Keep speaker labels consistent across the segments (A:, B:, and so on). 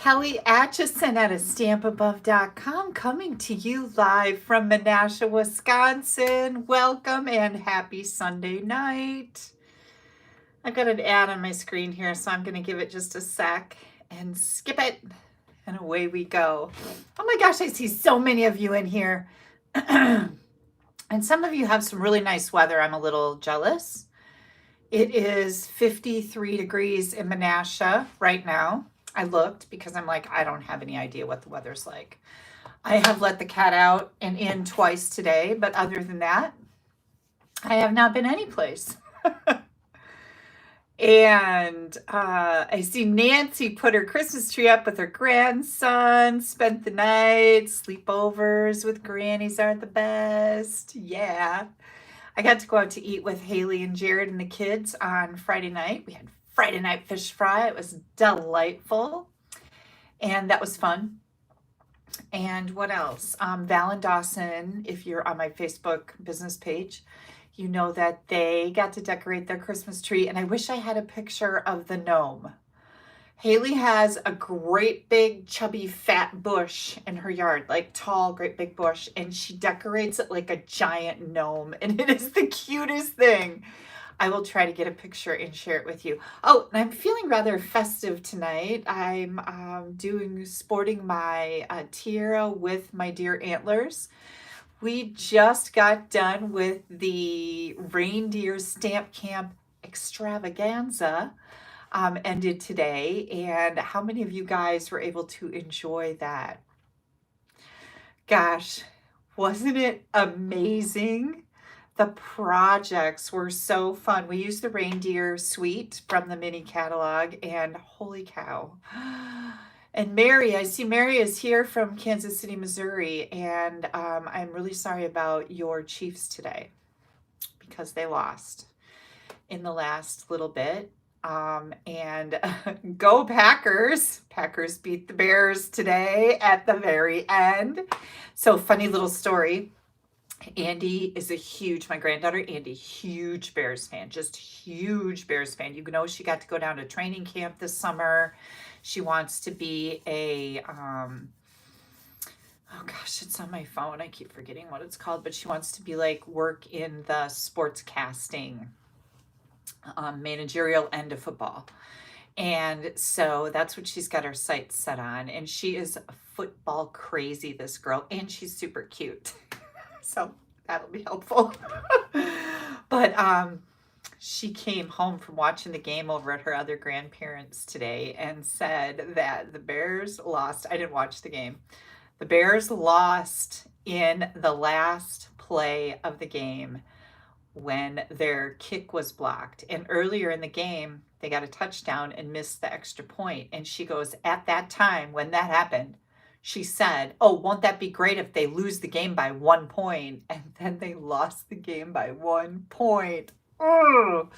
A: Kelly Acheson at AStampAbove.com coming to you live from Menasha, Wisconsin. Welcome and happy Sunday night. I've got an ad on my screen here, so I'm going to give it just a sec and skip it, and away we go. Oh my gosh, I see so many of you in here. And some of you have some really nice weather. I'm a little jealous. It is 53 degrees in Menasha right now. I looked because I'm like, I don't have any idea what the weather's like. I have let the cat out and in twice today, but other than that, I have not been anyplace. And I see Nancy put her Christmas tree up with her grandson, spent the night, sleepovers with grannies are the best. Yeah. I got to go out to eat with Haley and Jared and the kids on Friday night. We had Friday night fish fry. It was delightful. And that was fun. And what else? Val and Dawson, if you're on my Facebook business page, you know that they got to decorate their Christmas tree. And I wish I had a picture of the gnome. Haley has a great big chubby fat bush in her yard, like tall, great big bush, and she decorates it like a giant gnome, and it is the cutest thing. I will try to get a picture and share it with you. Oh, and I'm feeling rather festive tonight. I'm sporting my tiara with my deer antlers. We just got done with the Reindeer Stamp Camp extravaganza. Ended today, and how many of you guys were able to enjoy that? Gosh, wasn't it amazing? The projects were so fun. We used the Reindeer suite from the mini catalog, and holy cow. And Mary, I see Mary is here from Kansas City, Missouri, and I'm really sorry about your Chiefs today because they lost in the last little bit. And go Packers. Packers beat the Bears today at the very end. So funny little story. Andy is my granddaughter Andy, huge Bears fan, just huge Bears fan. You know, she got to go down to training camp this summer. She wants to be oh gosh, it's on my phone. I keep forgetting what it's called, but she wants to be like work in the sportscasting managerial end of football. And so that's what she's got her sights set on. And she is football crazy, this girl, and she's super cute. So that'll be helpful. But she came home from watching the game over at her other grandparents today and said that the Bears lost. I didn't watch the game. The Bears lost in the last play of the game when their kick was blocked. And earlier in the game, they got a touchdown and missed the extra point. And she goes, at that time, when that happened, she said, oh, won't that be great if they lose the game by 1 point? And then they lost the game by 1 point. Oh,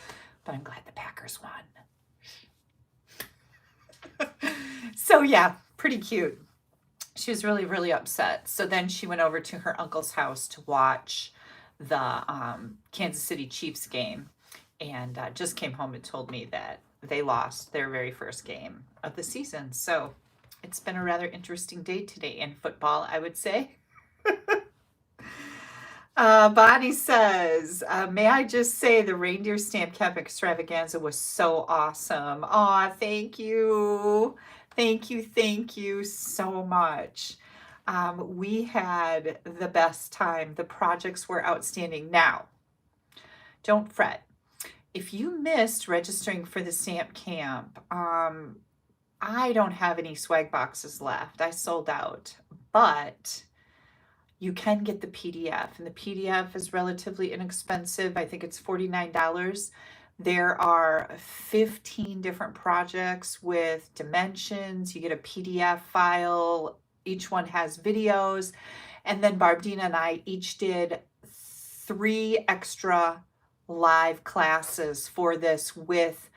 A: but I'm glad the Packers won. So yeah, pretty cute. She was really, really upset. So then she went over to her uncle's house to watch the Kansas City Chiefs game, and just came home and told me that they lost their very first game of the season. So it's been a rather interesting day today in football, I would say. Bonnie says, may I just say the Reindeer Stamp Camp extravaganza was so awesome. Aw, thank you. Thank you so much. We had the best time. The projects were outstanding. Now, don't fret. If you missed registering for the stamp camp, I don't have any swag boxes left. I sold out, but you can get the PDF, and the PDF is relatively inexpensive. I think it's $49. There are 15 different projects with dimensions. You get a PDF file. Each one has videos. And then Barbdina and I each did 3 extra live classes for this with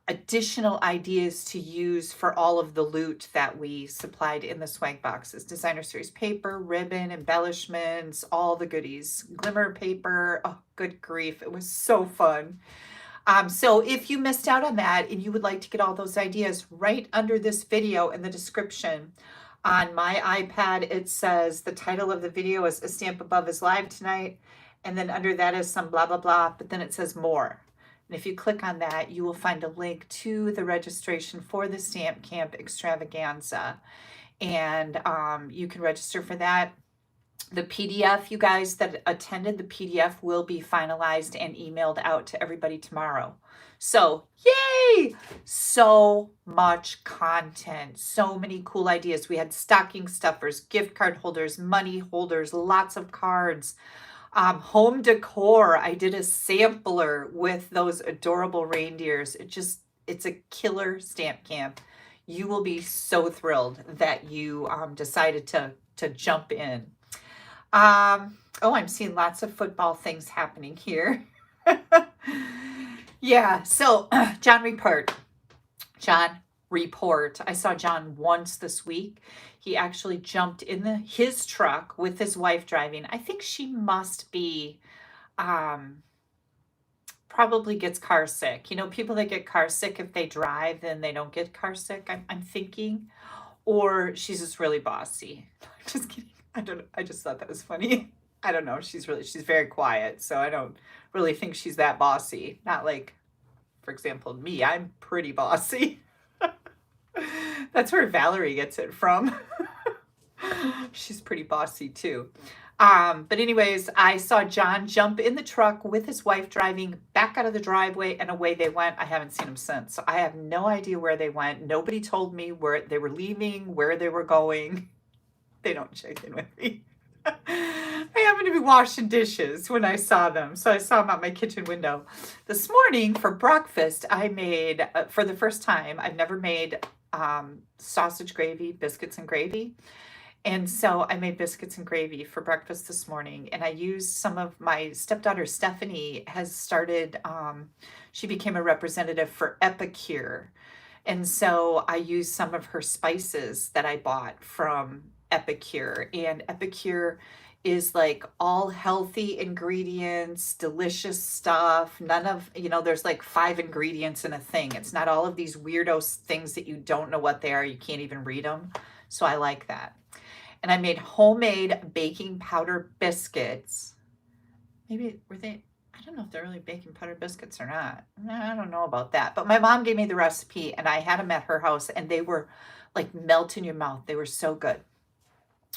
A: additional ideas to use for all of the loot that we supplied in the swag boxes. Designer series paper, ribbon, embellishments, all the goodies. Glimmer paper. Oh, good grief. It was so fun. So if you missed out on that and you would like to get all those ideas, right under this video in the description on my iPad, it says the title of the video is A Stamp Above is live tonight. And then under that is some blah, blah, blah, but then it says more. And if you click on that, you will find a link to the registration for the Stamp Camp Extravaganza. And you can register for that. The PDF, you guys that attended, the PDF will be finalized and emailed out to everybody tomorrow. So, yay! So much content, so many cool ideas. We had stocking stuffers, gift card holders, money holders, lots of cards, home decor. I did a sampler with those adorable reindeers. It's a killer stamp camp. You will be so thrilled that you decided to jump in. Oh, I'm seeing lots of football things happening here. Yeah, so John Report. I saw John once this week. He actually jumped in his truck with his wife driving. I think she must be, probably gets car sick. You know, people that get car sick, if they drive, then they don't get car sick, I'm thinking. Or she's just really bossy. Just kidding. I don't know. I just thought that was funny. I don't know. She's very quiet. So I don't really think she's that bossy. Not like, for example, me. I'm pretty bossy. That's where Valerie gets it from. She's pretty bossy too. But anyways, I saw John jump in the truck with his wife driving back out of the driveway, and away they went. I haven't seen them since. So I have no idea where they went. Nobody told me where they were leaving, where they were going. They don't check in with me. I happened to be washing dishes when I saw them. So I saw them out my kitchen window. This morning for breakfast, I made, for the first time, I've never made sausage gravy, biscuits and gravy. And so I made biscuits and gravy for breakfast this morning. And I used some of my stepdaughter, Stephanie, has started, she became a representative for Epicure. And so I used some of her spices that I bought from Epicure, and Epicure is like all healthy ingredients, delicious stuff. None of, you know, there's like 5 ingredients in a thing. It's not all of these weirdo things that you don't know what they are. You can't even read them. So I like that. And I made homemade baking powder biscuits. Maybe were they, I don't know if they're really baking powder biscuits or not. I don't know about that. But my mom gave me the recipe and I had them at her house and they were like melt in your mouth. They were so good.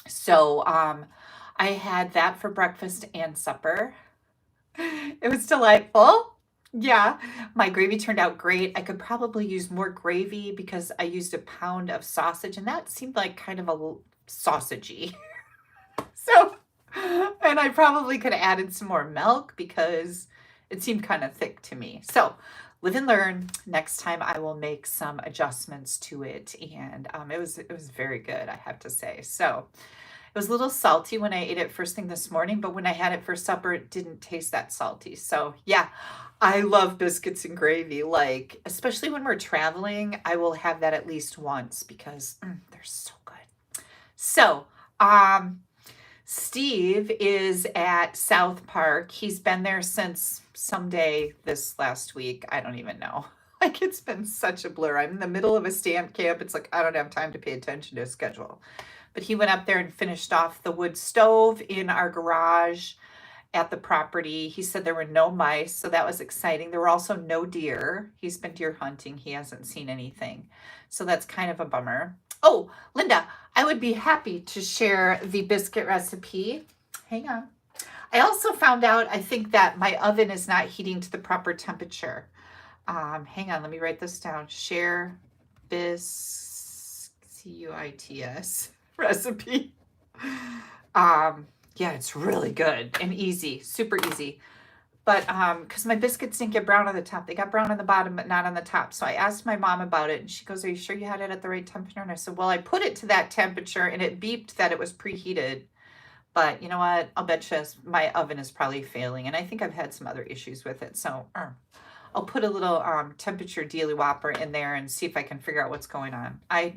A: So I had that for breakfast and supper. It was delightful. Yeah, my gravy turned out great. I could probably use more gravy because I used a pound of sausage and that seemed like kind of a sausagey. So, and I probably could have added some more milk because it seemed kind of thick to me. So live and learn. Next time I will make some adjustments to it. And it was very good, I have to say. So it was a little salty when I ate it first thing this morning, but when I had it for supper, it didn't taste that salty. So yeah, I love biscuits and gravy. Like, especially when we're traveling, I will have that at least once because they're so good. So, Steve is at South Park. He's been there since someday this last week. I don't even know. Like, it's been such a blur. I'm in the middle of a stamp camp. It's like, I don't have time to pay attention to a schedule. But he went up there and finished off the wood stove in our garage at the property. He said there were no mice, so that was exciting. There were also no deer. He's been deer hunting. He hasn't seen anything. So that's kind of a bummer. Oh, Linda, I would be happy to share the biscuit recipe. Hang on. I also found out, I think that my oven is not heating to the proper temperature. Hang on, let me write this down. Share C-U-I-T-S recipe. Yeah, it's really good and easy, super easy. But because my biscuits didn't get brown on the top. They got brown on the bottom, but not on the top. So I asked my mom about it, and she goes, are you sure you had it at the right temperature? And I said, well, I put it to that temperature, and it beeped that it was preheated. But you know what? I'll bet you my oven is probably failing, and I think I've had some other issues with it. So I'll put a little temperature dealy whopper in there and see if I can figure out what's going on. I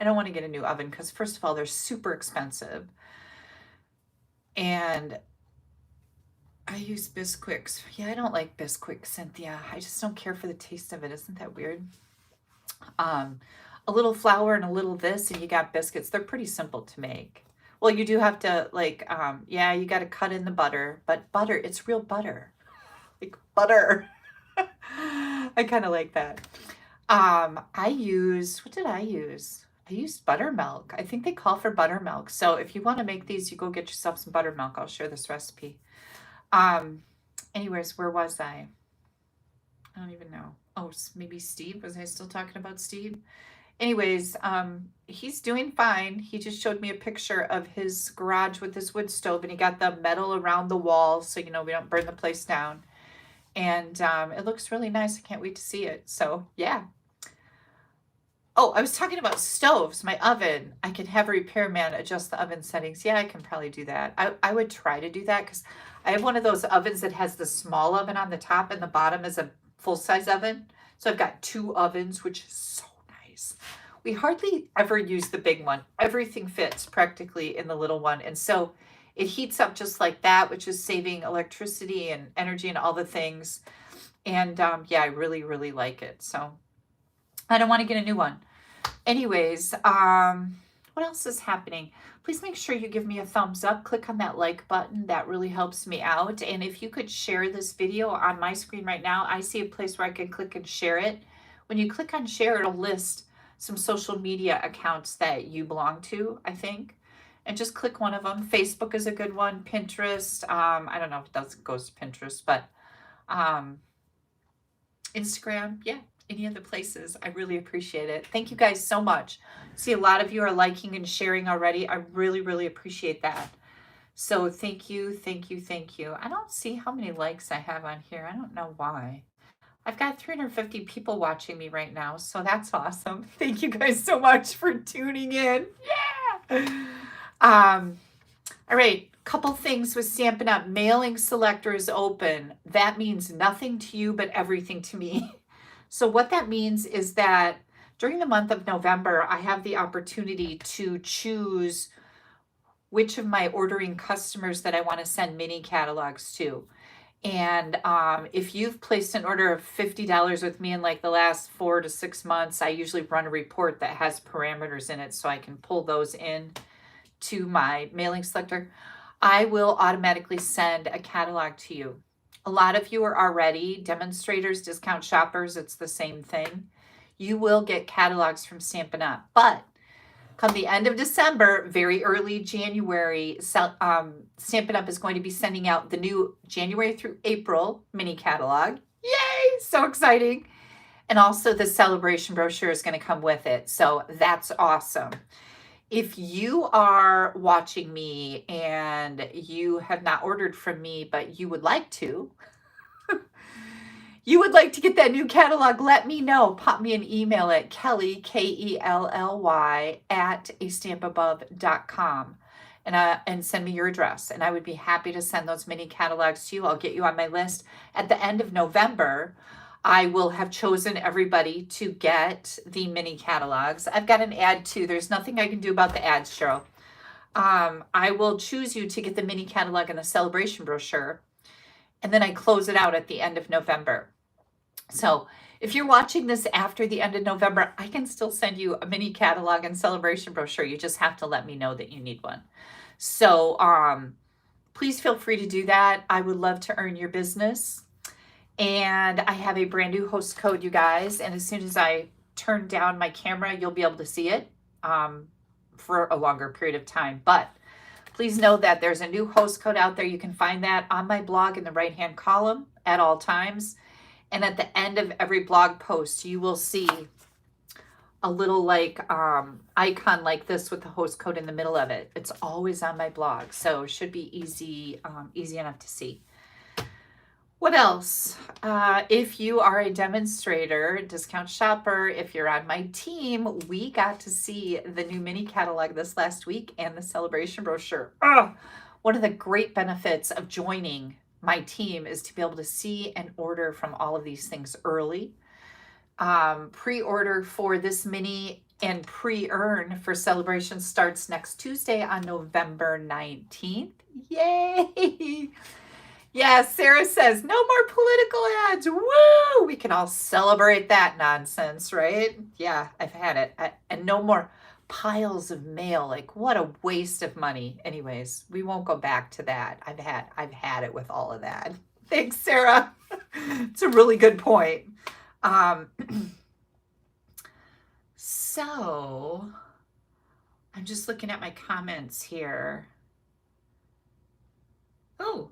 A: don't want to get a new oven because, first of all, they're super expensive. And I use Bisquick's. Yeah, I don't like Bisquick, Cynthia. I just don't care for the taste of it. Isn't that weird? A little flour and a little this, and you got biscuits. They're pretty simple to make. Well, you do have to like, yeah, you got to cut in the butter, but butter, it's real butter, like butter. I kind of like that. What did I use? I used buttermilk. I think they call for buttermilk. So if you want to make these, you go get yourself some buttermilk. I'll share this recipe. Anyways, where was I? I don't even know. Oh, maybe Steve. Was I still talking about Steve? Anyways, he's doing fine. He just showed me a picture of his garage with his wood stove, and he got the metal around the wall so, you know, we don't burn the place down. And it looks really nice. I can't wait to see it. So, yeah. Oh, I was talking about stoves, my oven. I can have a repairman adjust the oven settings. Yeah, I can probably do that. I would try to do that because I have one of those ovens that has the small oven on the top and the bottom is a full-size oven. So I've got two ovens, which is so nice. We hardly ever use the big one. Everything fits practically in the little one. And so it heats up just like that, which is saving electricity and energy and all the things. And yeah, I really, really like it. So I don't want to get a new one. Anyways, what else is happening? Please make sure you give me a thumbs up. Click on that like button. That really helps me out. And if you could share this video on my screen right now, I see a place where I can click and share it. When you click on share, it'll list some social media accounts that you belong to, I think. And just click one of them. Facebook is a good one. Pinterest. I don't know if that goes to Pinterest, but Instagram. Yeah. Any other places. I really appreciate it. Thank you guys so much. See, a lot of you are liking and sharing already. I really, really appreciate that. So thank you, thank you, thank you. I don't see how many likes I have on here. I don't know why. I've got 350 people watching me right now, so that's awesome. Thank you guys so much for tuning in. Yeah. All right. Couple things with Stampin' Up. Mailing selector is open. That means nothing to you, but everything to me. So what that means is that during the month of November, I have the opportunity to choose which of my ordering customers that I want to send mini catalogs to. And if you've placed an order of $50 with me in like the last 4 to 6 months, I usually run a report that has parameters in it so I can pull those in to my mailing selector. I will automatically send a catalog to you. A lot of you are already demonstrators, discount shoppers. It's the same thing. You will get catalogs from Stampin' Up. But come the end of December, very early January, Stampin' Up is going to be sending out the new January through April mini catalog. Yay! So exciting. And also the celebration brochure is going to come with it. So that's awesome. If you are watching me and you have not ordered from me, but you would like to, you would like to get that new catalog, let me know. Pop me an email at Kelly, Kelly, at AStampAbove.com and send me your address. And I would be happy to send those mini catalogs to you. I'll get you on my list. At the end of November, I will have chosen everybody to get the mini catalogs. I've got an ad too. There's nothing I can do about the ads, Cheryl. I will choose you to get the mini catalog and the celebration brochure. And then I close it out at the end of November. So if you're watching this after the end of November, I can still send you a mini catalog and celebration brochure. You just have to let me know that you need one. So please feel free to do that. I would love to earn your business. And I have a brand new host code, you guys. And as soon as I turn down my camera, you'll be able to see it for a longer period of time. But please know that there's a new host code out there. You can find that on my blog in the right-hand column at all times. And at the end of every blog post, you will see a little like icon like this with the host code in the middle of it. It's always on my blog. So it should be easy enough to see. What else? If you are a demonstrator, discount shopper, if you're on my team, we got to see the new mini catalog this last week and the celebration brochure. One of the great benefits of joining my team is to be able to see and order from all of these things early. Pre-order for this mini and pre-earn for celebration starts next Tuesday on November 19th. Yay! Yeah, Sarah says, no more political ads. Woo! We can all celebrate that nonsense, right? Yeah, I've had it. And no more piles of mail. Like, what a waste of money. Anyways, we won't go back to that. I've had it with all of that. Thanks, Sarah. It's a really good point. So I'm just looking at my comments here. Oh,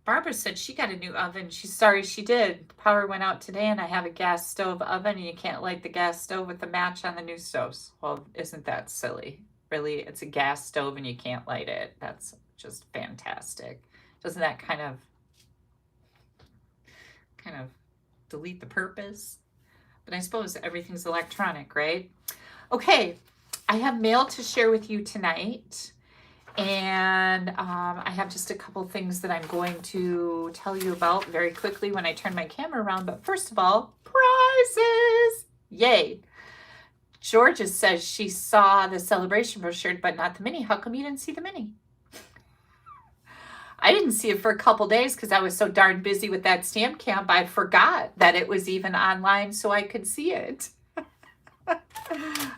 A: Barbara said she got a new oven. She's sorry she did. Power went out today and I have a gas stove oven and you can't light the gas stove with the match on the new stoves. Well, isn't that silly? Really, it's a gas stove and you can't light it. That's just fantastic. Doesn't that kind of delete the purpose? But I suppose everything's electronic, right? Okay, I have mail to share with you tonight. And I have just a couple things that I'm going to tell you about very quickly when I turn my camera around. But first of all, prizes! Yay! Georgia says she saw the celebration brochure, but not the mini. How come you didn't see the mini? I didn't see it for a couple days because I was so darn busy with that stamp camp. I forgot that it was even online so I could see it.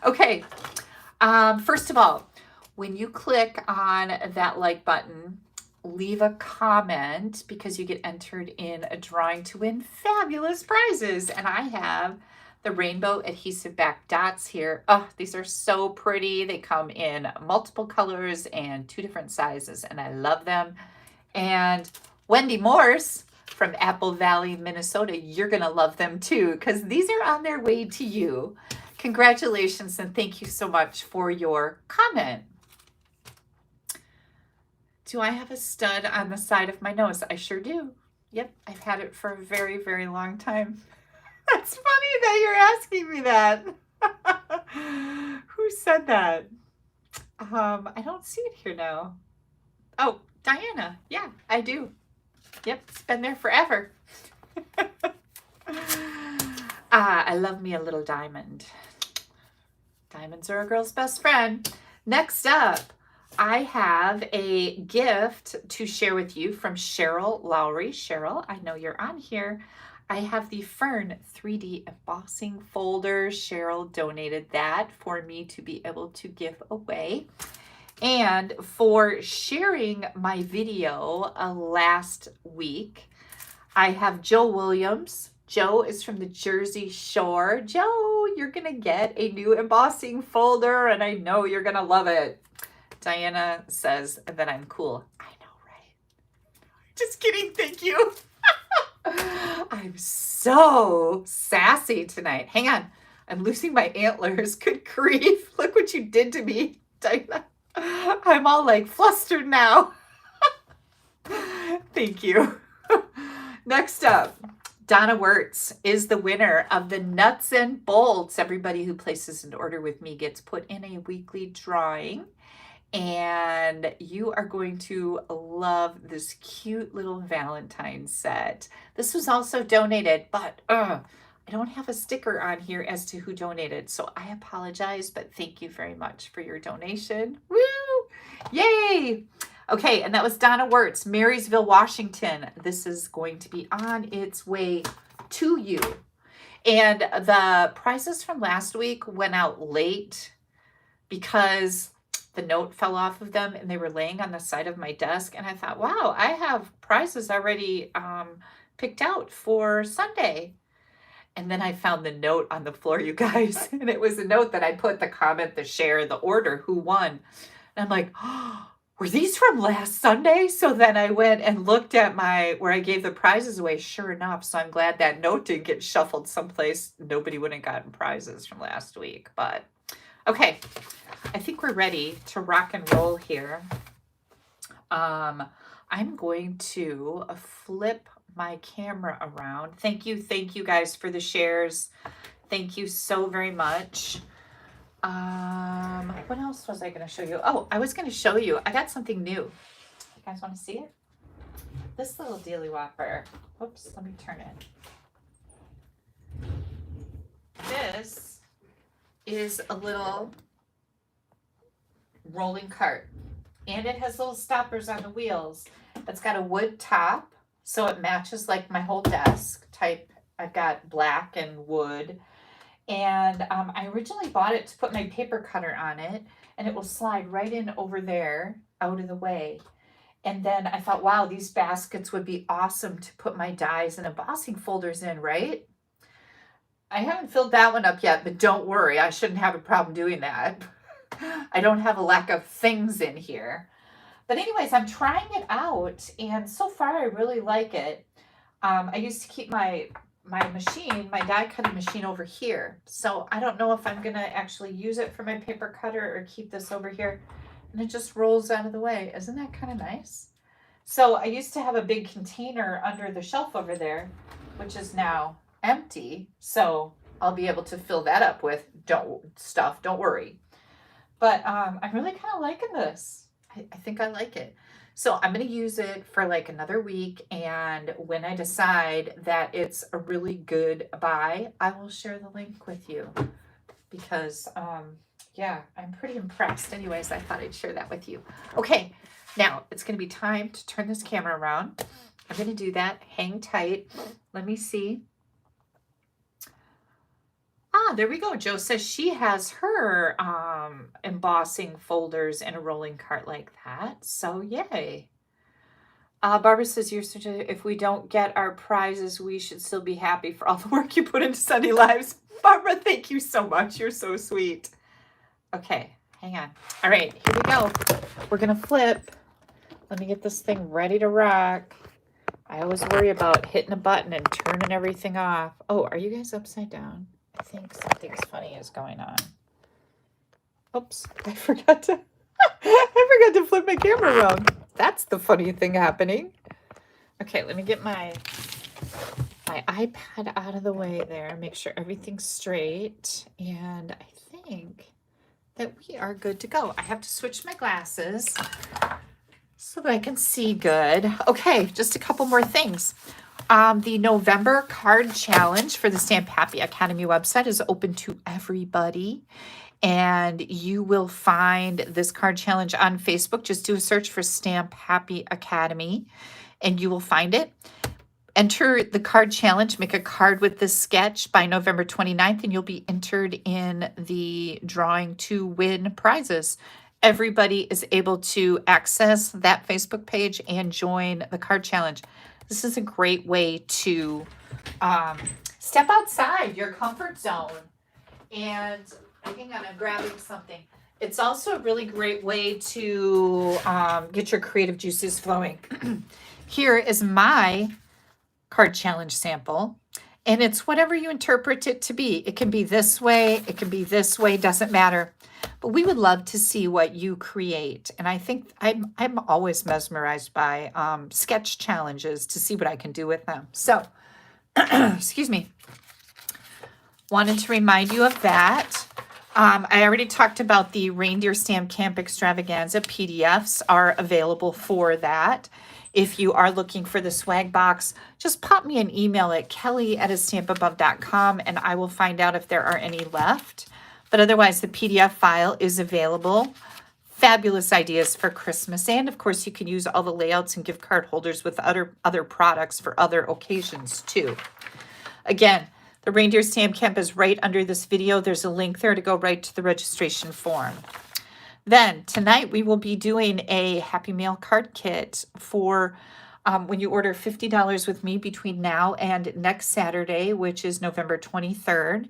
A: Okay, first of all, when you click on that like button, leave a comment because you get entered in a drawing to win fabulous prizes. And I have the rainbow adhesive back dots here. Oh, these are so pretty. They come in multiple colors and 2 different sizes, and I love them. And Wendy Morse from Apple Valley, Minnesota, you're going to love them too because these are on their way to you. Congratulations and thank you so much for your comment. Do I have a stud on the side of my nose? I sure do. Yep, I've had it for a very, very long time. That's funny that you're asking me that. Who said that? I don't see it here now. Oh, Diana. Yeah, I do. Yep, it's been there forever. I love me a little diamond. Diamonds are a girl's best friend. Next up, I have a gift to share with you from Cheryl Lowry. Cheryl, I know you're on here. I have the Fern 3D embossing folder. Cheryl donated that for me to be able to give away. And for sharing my video last week, I have Joe Williams. Joe is from the Jersey Shore. Joe, you're going to get a new embossing folder, and I know you're going to love it. Diana says that I'm cool. I know, right? Just kidding. Thank you. I'm so sassy tonight. Hang on. I'm losing my antlers. Good grief. Look what you did to me, Diana. I'm all like flustered now. Thank you. Next up, Donna Wirtz is the winner of the Nuts and Bolts. Everybody who places an order with me gets put in a weekly drawing. And you are going to love this cute little Valentine set. This was also donated, but I don't have a sticker on here as to who donated, so I apologize, but thank you very much for your donation. Woo! Yay! Okay, and that was Donna Wirtz, Marysville, Washington. This is going to be on its way to you. And the prizes from last week went out late because the note fell off of them and they were laying on the side of my desk. And I thought, wow, I have prizes already picked out for Sunday. And then I found the note on the floor, you guys. And it was a note that I put the comment, the share, the order, who won. And I'm like, oh, were these from last Sunday? So then I went and looked at where I gave the prizes away. Sure enough. So I'm glad that note didn't get shuffled someplace. Nobody would have gotten prizes from last week. But okay. I think we're ready to rock and roll here. I'm going to flip my camera around. Thank you guys for the shares. Thank you so very much. What else was I going to show you? Oh, I was going to show you. I got something new. You guys want to see it? This little dealy whopper. Whoops, let me turn it. This is a little rolling cart, and it has little stoppers on the wheels. It's got a wood top, so it matches like my whole desk type. I've got black and wood. And I originally bought it to put my paper cutter on it, and it will slide right in over there out of the way. And then I thought, wow, these baskets would be awesome to put my dies and embossing folders in, right? I haven't filled that one up yet, but don't worry, I shouldn't have a problem doing that. I don't have a lack of things in here. But anyways, I'm trying it out, and so far I really like it. I used to keep my machine, my die cutting machine over here. So I don't know if I'm gonna actually use it for my paper cutter or keep this over here. And it just rolls out of the way. Isn't that kind of nice? So I used to have a big container under the shelf over there, which is now empty. So I'll be able to fill that up with stuff, don't worry. But I'm really kind of liking this. I think I like it. So I'm going to use it for like another week. And when I decide that it's a really good buy, I will share the link with you because, yeah, I'm pretty impressed. Anyways, I thought I'd share that with you. Okay, now it's going to be time to turn this camera around. I'm going to do that. Hang tight. Let me see. Ah, there we go. Jo says she has her embossing folders in a rolling cart like that. So yay. Barbara says, if we don't get our prizes, we should still be happy for all the work you put into Sunday Lives. Barbara, thank you so much. You're so sweet. Okay, hang on. All right, here we go. We're going to flip. Let me get this thing ready to rock. I always worry about hitting a button and turning everything off. Oh, are you guys upside down? I think something's funny is going on. Oops, I forgot to flip my camera around. That's the funny thing happening. Okay, let me get my iPad out of the way there. Make sure everything's straight. And I think that we are good to go. I have to switch my glasses so that I can see good. Okay, just a couple more things. The November card challenge for the Stamp Happy Academy website is open to everybody. And you will find this card challenge on Facebook. Just do a search for Stamp Happy Academy and you will find it. Enter the card challenge, make a card with this sketch by November 29th, and you'll be entered in the drawing to win prizes. Everybody is able to access that Facebook page and join the card challenge. This is a great way to step outside your comfort zone. And hang on, I'm grabbing something. It's also a really great way to get your creative juices flowing. Here is my card challenge sample. And it's whatever you interpret it to be. It can be this way, it can be this way, doesn't matter. But we would love to see what you create. And I think I'm always mesmerized by sketch challenges to see what I can do with them. So, excuse me. Wanted to remind you of that. I already talked about the Reindeer Stamp Camp Extravaganza. PDFs are available for that. If you are looking for the swag box, just pop me an email at kelly@AStampAbove.com and I will find out if there are any left. But otherwise, the PDF file is available. Fabulous ideas for Christmas. And of course, you can use all the layouts and gift card holders with other products for other occasions too. Again, the Reindeer Stamp Camp is right under this video. There's a link there to go right to the registration form. Then tonight we will be doing a Happy Mail card kit for when you order $50 with me between now and next Saturday, which is November 23rd.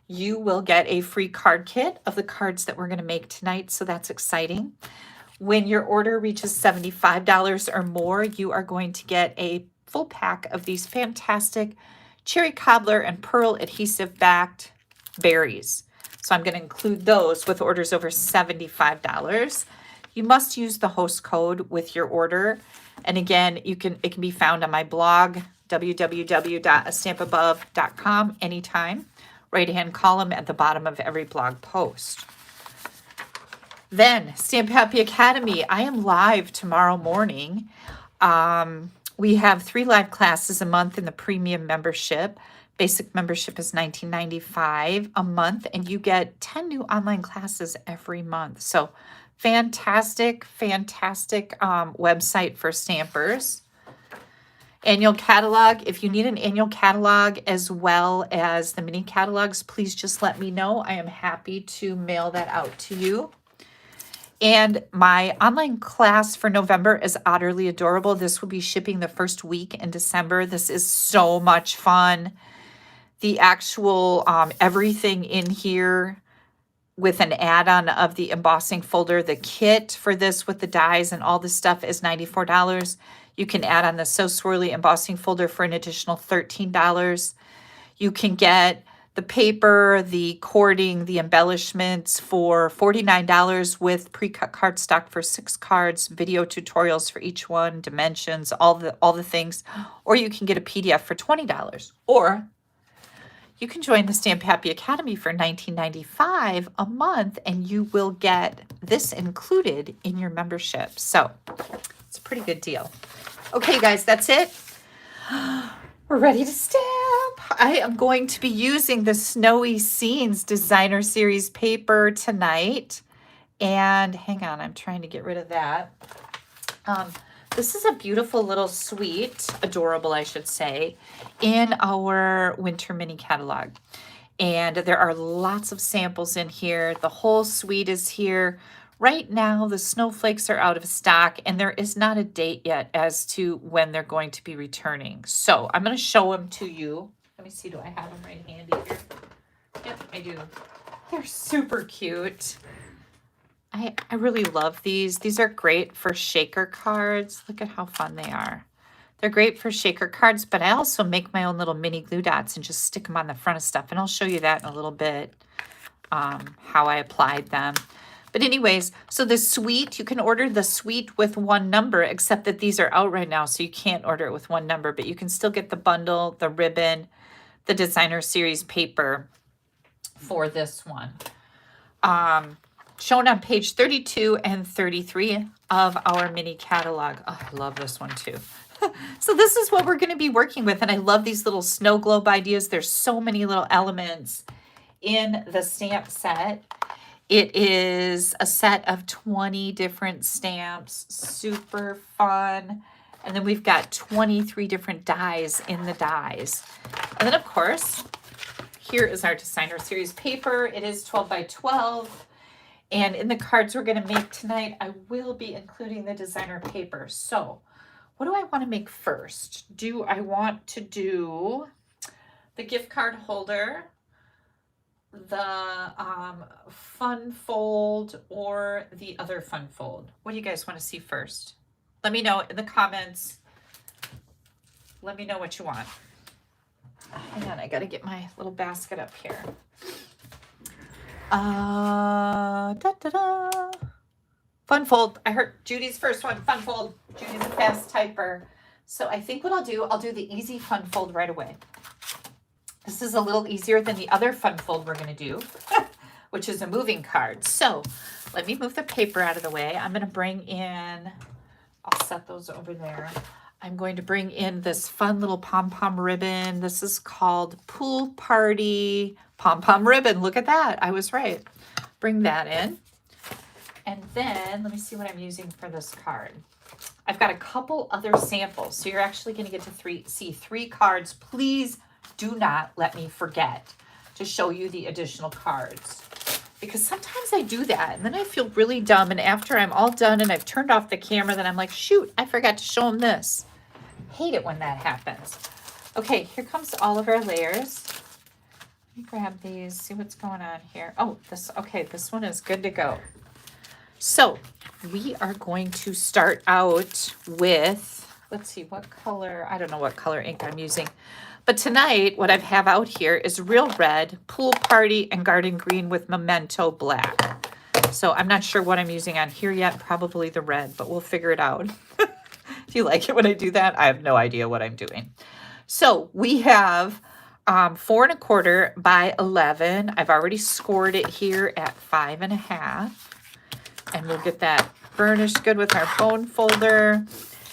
A: You will get a free card kit of the cards that we're going to make tonight, so that's exciting. When your order reaches $75 or more, you are going to get a full pack of these fantastic cherry cobbler and pearl adhesive backed berries. So I'm going to include those with orders over $75. You must use the host code with your order. And again, it can be found on my blog, www.AStampAbove.com, anytime. Right-hand column at the bottom of every blog post. Then, Stamp Happy Academy. I am live tomorrow morning. We have 3 live classes a month in the premium membership. Basic membership is $19.95 a month, and you get 10 new online classes every month. So fantastic, fantastic website for stampers. Annual catalog. If you need an annual catalog as well as the mini catalogs, please just let me know. I am happy to mail that out to you. And my online class for November is utterly adorable. This will be shipping the first week in December. This is so much fun. The actual everything in here with an add-on of the embossing folder, the kit for this with the dies and all this stuff is $94. You can add on the So Swirly embossing folder for an additional $13. You can get the paper, the cording, the embellishments for $49 with pre-cut cardstock for 6 cards, video tutorials for each one, dimensions, all the things. Or you can get a PDF for $20. Or you can join the Stamp Happy Academy for $19.95 a month, and you will get this included in your membership. So it's a pretty good deal. Okay, guys, that's it. We're ready to stamp. I am going to be using the Snowy Scenes Designer Series paper tonight. And hang on, I'm trying to get rid of that. This is a beautiful little suite, adorable, I should say, in our winter mini catalog. And there are lots of samples in here. The whole suite is here. Right now, the snowflakes are out of stock, and there is not a date yet as to when they're going to be returning. So I'm going to show them to you. Let me see, do I have them right handy here? Yep, I do. They're super cute. I really love these. These are great for shaker cards. Look at how fun they are. They're great for shaker cards, but I also make my own little mini glue dots and just stick them on the front of stuff. And I'll show you that in a little bit, how I applied them. But anyways, so the suite, you can order the suite with one number, except that these are out right now, so you can't order it with one number, but you can still get the bundle, the ribbon, the designer series paper for this one. Shown on page 32 and 33 of our mini catalog. Oh, I love this one too. So this is what we're going to be working with, and I love these little snow globe ideas. There's so many little elements in the stamp set. It is a set of 20 different stamps, super fun. And then we've got 23 different dies in the dies. And then of course, here is our designer series paper. It is 12 by 12. And in the cards we're gonna make tonight, I will be including the designer paper. So what do I wanna make first? Do I want to do the gift card holder, the fun fold, or the other fun fold? What do you guys want to see first? Let me know in the comments. Let me know what you want. Hang on, I gotta get my little basket up here. Fun fold. I heard Judy's first one. Fun fold. Judy's a fast typer. So I think what I'll do the easy fun fold right away. This is a little easier than the other fun fold we're going to do, which is a moving card. So let me move the paper out of the way. I'm going to bring in, I'll set those over there. I'm going to bring in this fun little pom-pom ribbon. This is called Pool Party Pom-Pom Ribbon. Look at that. I was right. Bring that in. And then let me see what I'm using for this card. I've got a couple other samples. So you're actually going to get to see three cards. Please do not let me forget to show you the additional cards, because sometimes I do that and then I feel really dumb, and after I'm all done and I've turned off the camera, then I'm like, shoot, I forgot to show them this. Hate it when that happens. Okay, here comes all of our layers. Let me grab these, see what's going on here. Oh, this one is good to go. So we are going to start out with, let's see, what color, I don't know what color ink I'm using. But tonight, what I have out here is Real Red, Pool Party, and Garden Green with Memento Black. So I'm not sure what I'm using on here yet, probably the red, but we'll figure it out. Do you like it when I do that? I have no idea what I'm doing. So we have 4 1/4 by 11. I've already scored it here at 5 1/2. And we'll get that burnished good with our bone folder.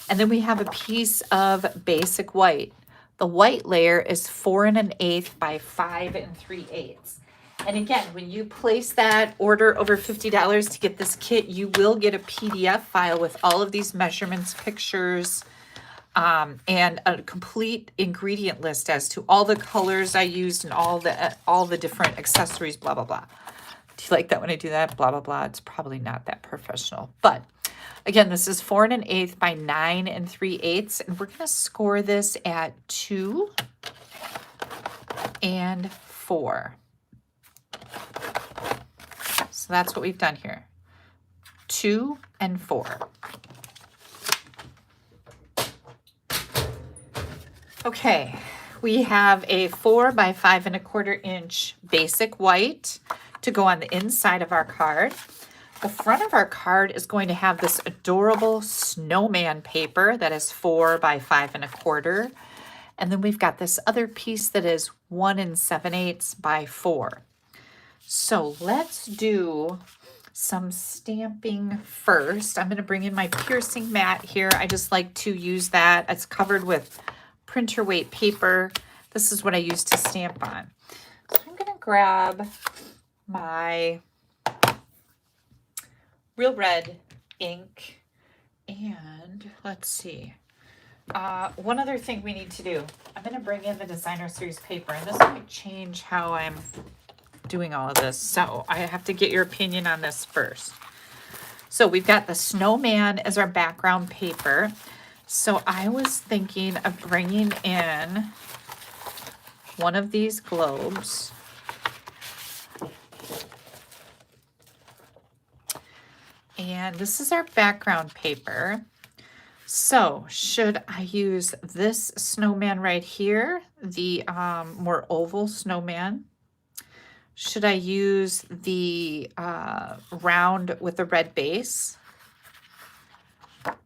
A: And then we have a piece of basic white. The white layer is 4 1/8 by 5 3/8. And again, when you place that order over $50 to get this kit, you will get a PDF file with all of these measurements, pictures, and a complete ingredient list as to all the colors I used and all the different accessories, blah, blah, blah. Do you like that when I do that? Blah, blah, blah. It's probably not that professional. But again, this is 4 1/8 by 9 3/8. And we're going to score this at 2 and 4. So that's what we've done here. 2 and 4. Okay, we have a 4 by 5 1/4 inch basic white to go on the inside of our card. The front of our card is going to have this adorable snowman paper that is 4 by 5 1/4. And then we've got this other piece that is 1 7/8 by 4. So let's do some stamping first. I'm going to bring in my piercing mat here. I just like to use that. It's covered with printer weight paper. This is what I use to stamp on. So I'm going to grab my Real Red ink, and let's see. One other thing we need to do. I'm going to bring in the Designer Series paper, and this might change how I'm doing all of this. So I have to get your opinion on this first. So we've got the snowman as our background paper. So I was thinking of bringing in one of these globes. And this is our background paper. So should I use this snowman right here, the more oval snowman? Should I use the round with the red base?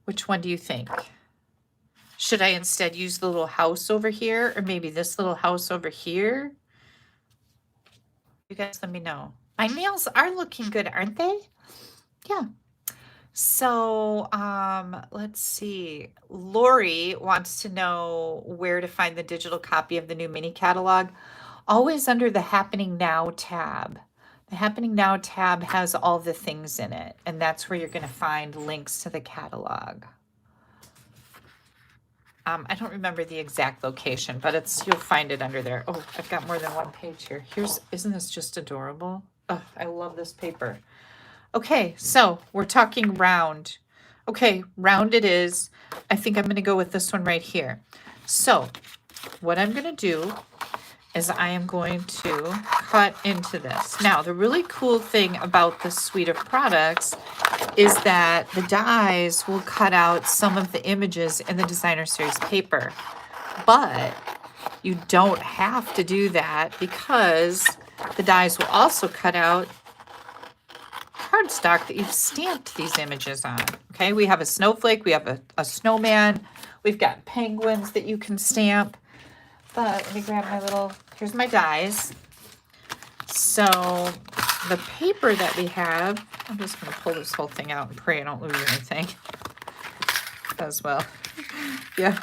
A: Which one do you think? Should I instead use the little house over here, or maybe this little house over here? You guys let me know. My nails are looking good, aren't they? Yeah. So let's see. Lori wants to know where to find the digital copy of the new mini catalog. Always under the Happening Now tab. The Happening Now tab has all the things in it, and that's where you're going to find links to the catalog. I don't remember the exact location, but you'll find it under there. Oh, I've got more than one page here. Isn't this just adorable? Oh, I love this paper. Okay, so we're talking round. Okay, round it is. I think I'm going to go with this one right here. So what I'm going to do is I am going to cut into this. Now, the really cool thing about this suite of products is that the dies will cut out some of the images in the Designer Series paper. But you don't have to do that because the dies will also cut out cardstock that you've stamped these images on. Okay, we have a snowflake, we have a snowman, we've got penguins that you can stamp. But let me grab my here's my dies. So the paper that we have, I'm just going to pull this whole thing out and pray I don't lose anything as well. Yeah,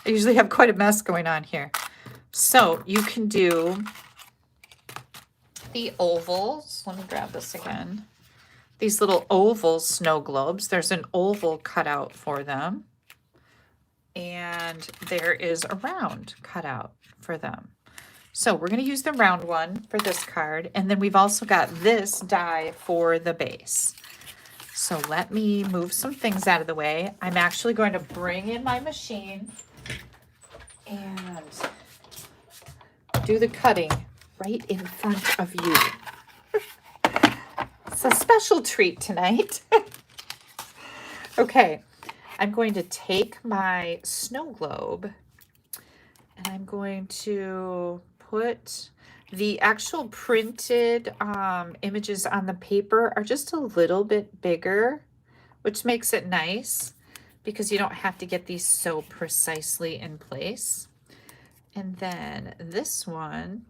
A: I usually have quite a mess going on here. So you can do the ovals. Let me grab this again. These little oval snow globes. There's an oval cutout for them. And there is a round cutout for them. So we're going to use the round one for this card. And then we've also got this die for the base. So let me move some things out of the way. I'm actually going to bring in my machine and do the cutting right in front of you. It's a special treat tonight. Okay. I'm going to take my snow globe and I'm going to put the actual printed images on the paper are just a little bit bigger, which makes it nice because you don't have to get these so precisely in place. And then this one,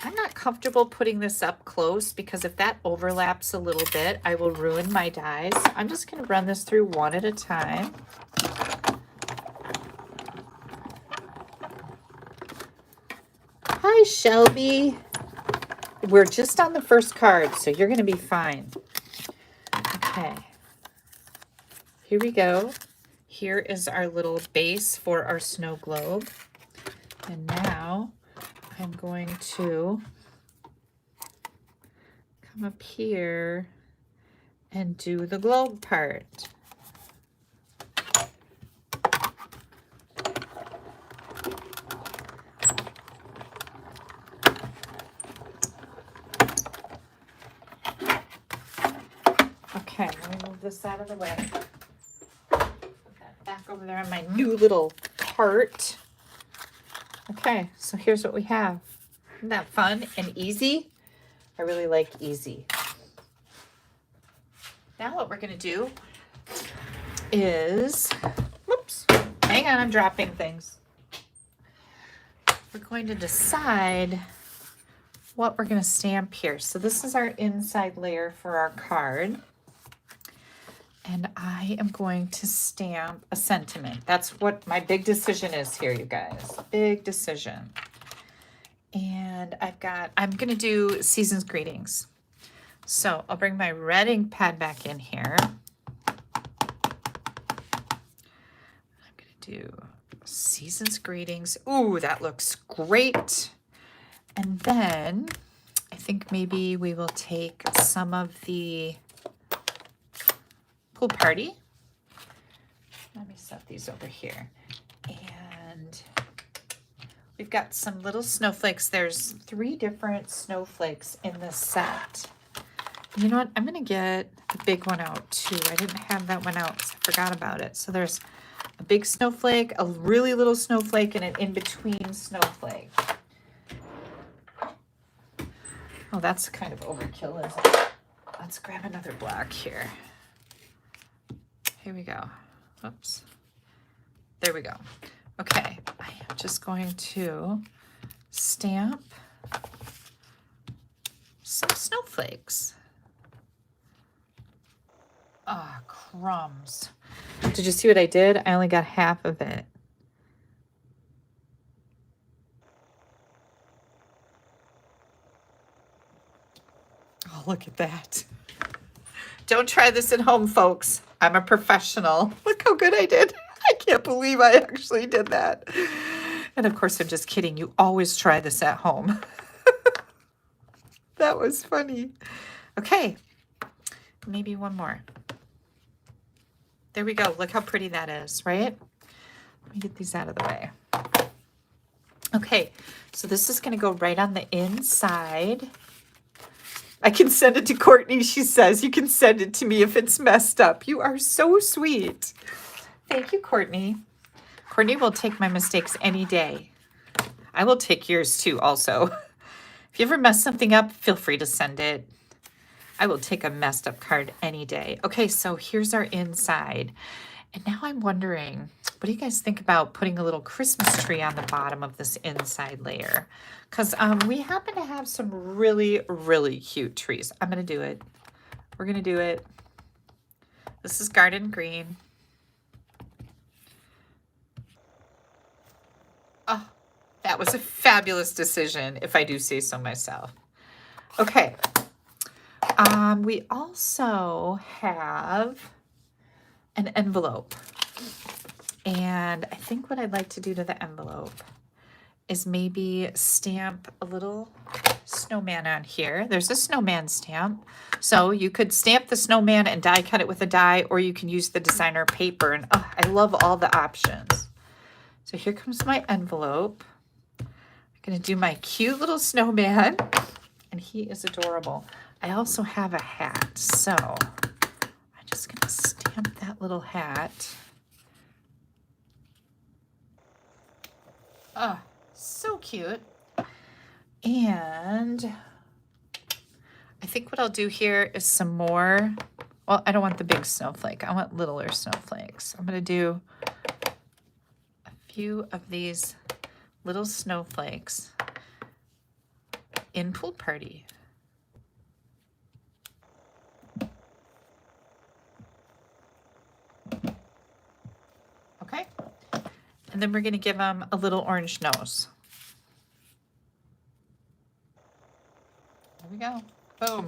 A: I'm not comfortable putting this up close because if that overlaps a little bit, I will ruin my dies. I'm just going to run this through one at a time. Hi, Shelby. We're just on the first card, so you're going to be fine. Okay. Here we go. Here is our little base for our snow globe. And now I'm going to come up here and do the globe part. Okay, let me move this out of the way. Put that back over there on my new little cart. Okay, so here's what we have. Isn't that fun and easy? I really like easy. Now what we're going to do is, whoops, hang on, I'm dropping things. We're going to decide what we're going to stamp here. So this is our inside layer for our card. And I am going to stamp a sentiment. That's what my big decision is here, you guys. Big decision. And I'm going to do Season's Greetings. So I'll bring my red ink pad back in here. I'm going to do Season's Greetings. Ooh, that looks great. And then I think maybe we will take some of the Pool Party. Let me set these over here. And we've got some little snowflakes. There's 3 different snowflakes in this set. You know what? I'm going to get the big one out too. I didn't have that one out because I forgot about it. So there's a big snowflake, a really little snowflake, and an in-between snowflake. Oh, that's kind of overkill, isn't it? Let's grab another block here. Here we go. Whoops. There we go. Okay, I am just going to stamp some snowflakes. Ah, oh, crumbs. Did you see what I did? I only got half of it. Oh, look at that. Don't try this at home, folks. I'm a professional. Look how good I did. I can't believe I actually did that. And of course, I'm just kidding. You always try this at home. That was funny. Okay, maybe one more. There we go. Look how pretty that is, right? Let me get these out of the way. Okay, so this is going to go right on the inside. I can send it to Courtney, she says. You can send it to me if it's messed up. You are so sweet. Thank you, Courtney. Courtney will take my mistakes any day. I will take yours too, also. If you ever mess something up, feel free to send it. I will take a messed up card any day. Okay, so here's our inside. And now I'm wondering, what do you guys think about putting a little Christmas tree on the bottom of this inside layer? Because we happen to have some really, really cute trees. I'm going to do it. We're going to do it. This is Garden Green. Oh, that was a fabulous decision, if I do say so myself. Okay. We also have an envelope. And I think what I'd like to do to the envelope is maybe stamp a little snowman on here. There's a snowman stamp. So you could stamp the snowman and die cut it with a die, or you can use the designer paper. And oh, I love all the options. So here comes my envelope. I'm going to do my cute little snowman. And he is adorable. I also have a hat. So I'm just going to stamp that little hat. Oh, so cute. And I think what I'll do here is some more. Well, I don't want the big snowflake. I want littler snowflakes. I'm going to do a few of these little snowflakes in Pool Party. Okay. And then we're going to give them a little orange nose. Boom.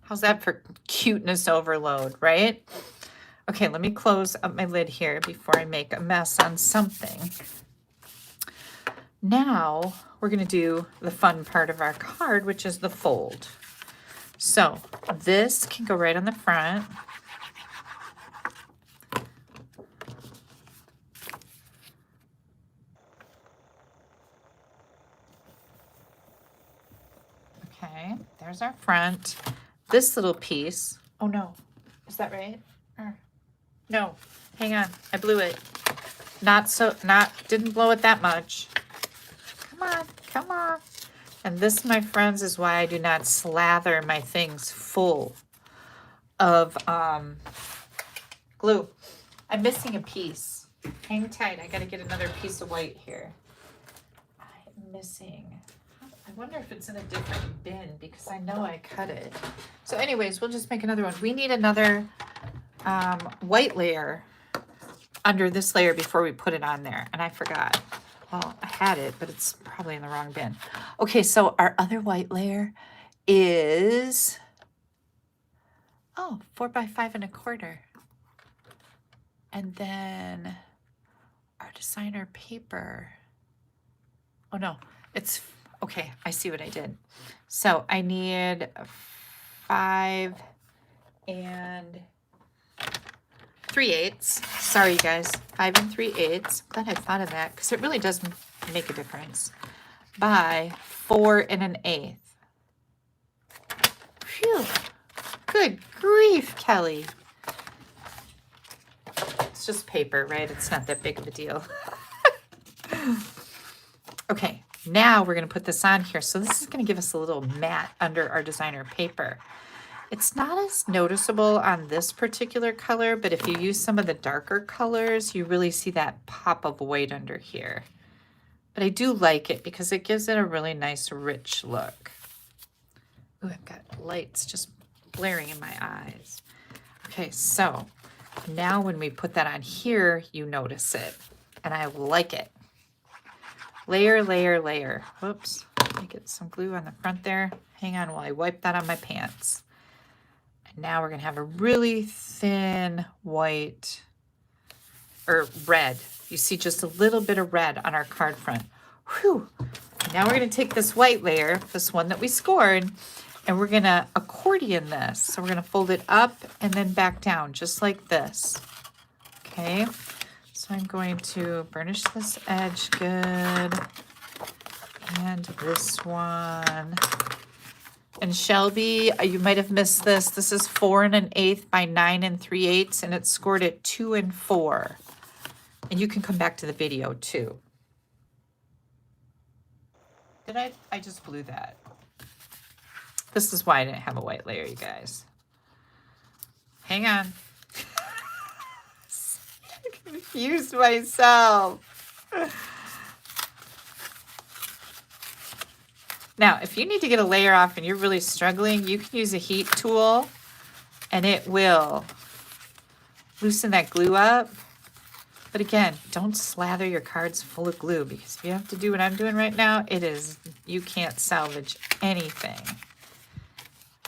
A: How's that for cuteness overload, right? Okay, let me close up my lid here before I make a mess on something. Now we're going to do the fun part of our card, which is the fold. So this can go right on the front. Okay, there's our front. This little piece, oh no, is that right? No, hang on, I blew it. Didn't blow it that much. Come on, come on. And this, my friends, is why I do not slather my things full of glue. I'm missing a piece. Hang tight, I gotta get another piece of white here. I'm missing. I wonder if it's in a different bin because I know I cut it. So anyways, we'll just make another one. We need another white layer under this layer before we put it on there. And I forgot. Well, I had it, but it's probably in the wrong bin. Okay, so our other white layer is, 4 by 5 1/4. And then our designer paper. Oh no, it's, okay, I see what I did. So I need 5 3/8. Sorry, you guys. 5 3/8. Glad I thought of that because it really does make a difference. By 4 1/8. Phew. Good grief, Kelly. It's just paper, right? It's not that big of a deal. Okay, now we're going to put this on here. So this is going to give us a little mat under our designer paper. It's not as noticeable on this particular color, but if you use some of the darker colors, you really see that pop of white under here. But I do like it because it gives it a really nice, rich look. Ooh, I've got lights just blaring in my eyes. Okay, so now when we put that on here, you notice it, and I like it. Layer, layer, layer. Whoops, let me get some glue on the front there. Hang on while I wipe that on my pants. Now we're going to have a really thin white or red. You see just a little bit of red on our card front. Whew. Now we're going to take this white layer, this one that we scored, and we're going to accordion this. So we're going to fold it up and then back down just like this. Okay. So I'm going to burnish this edge good. And this one. And Shelby, you might have missed this. This is 4 1/8 by 9 3/8, and it's scored at 2 and 4. And you can come back to the video too. Did I just blew that. This is why I didn't have a white layer, you guys. Hang on. I confused myself. Now, if you need to get a layer off and you're really struggling, you can use a heat tool and it will loosen that glue up. But again, don't slather your cards full of glue because if you have to do what I'm doing right now, you can't salvage anything.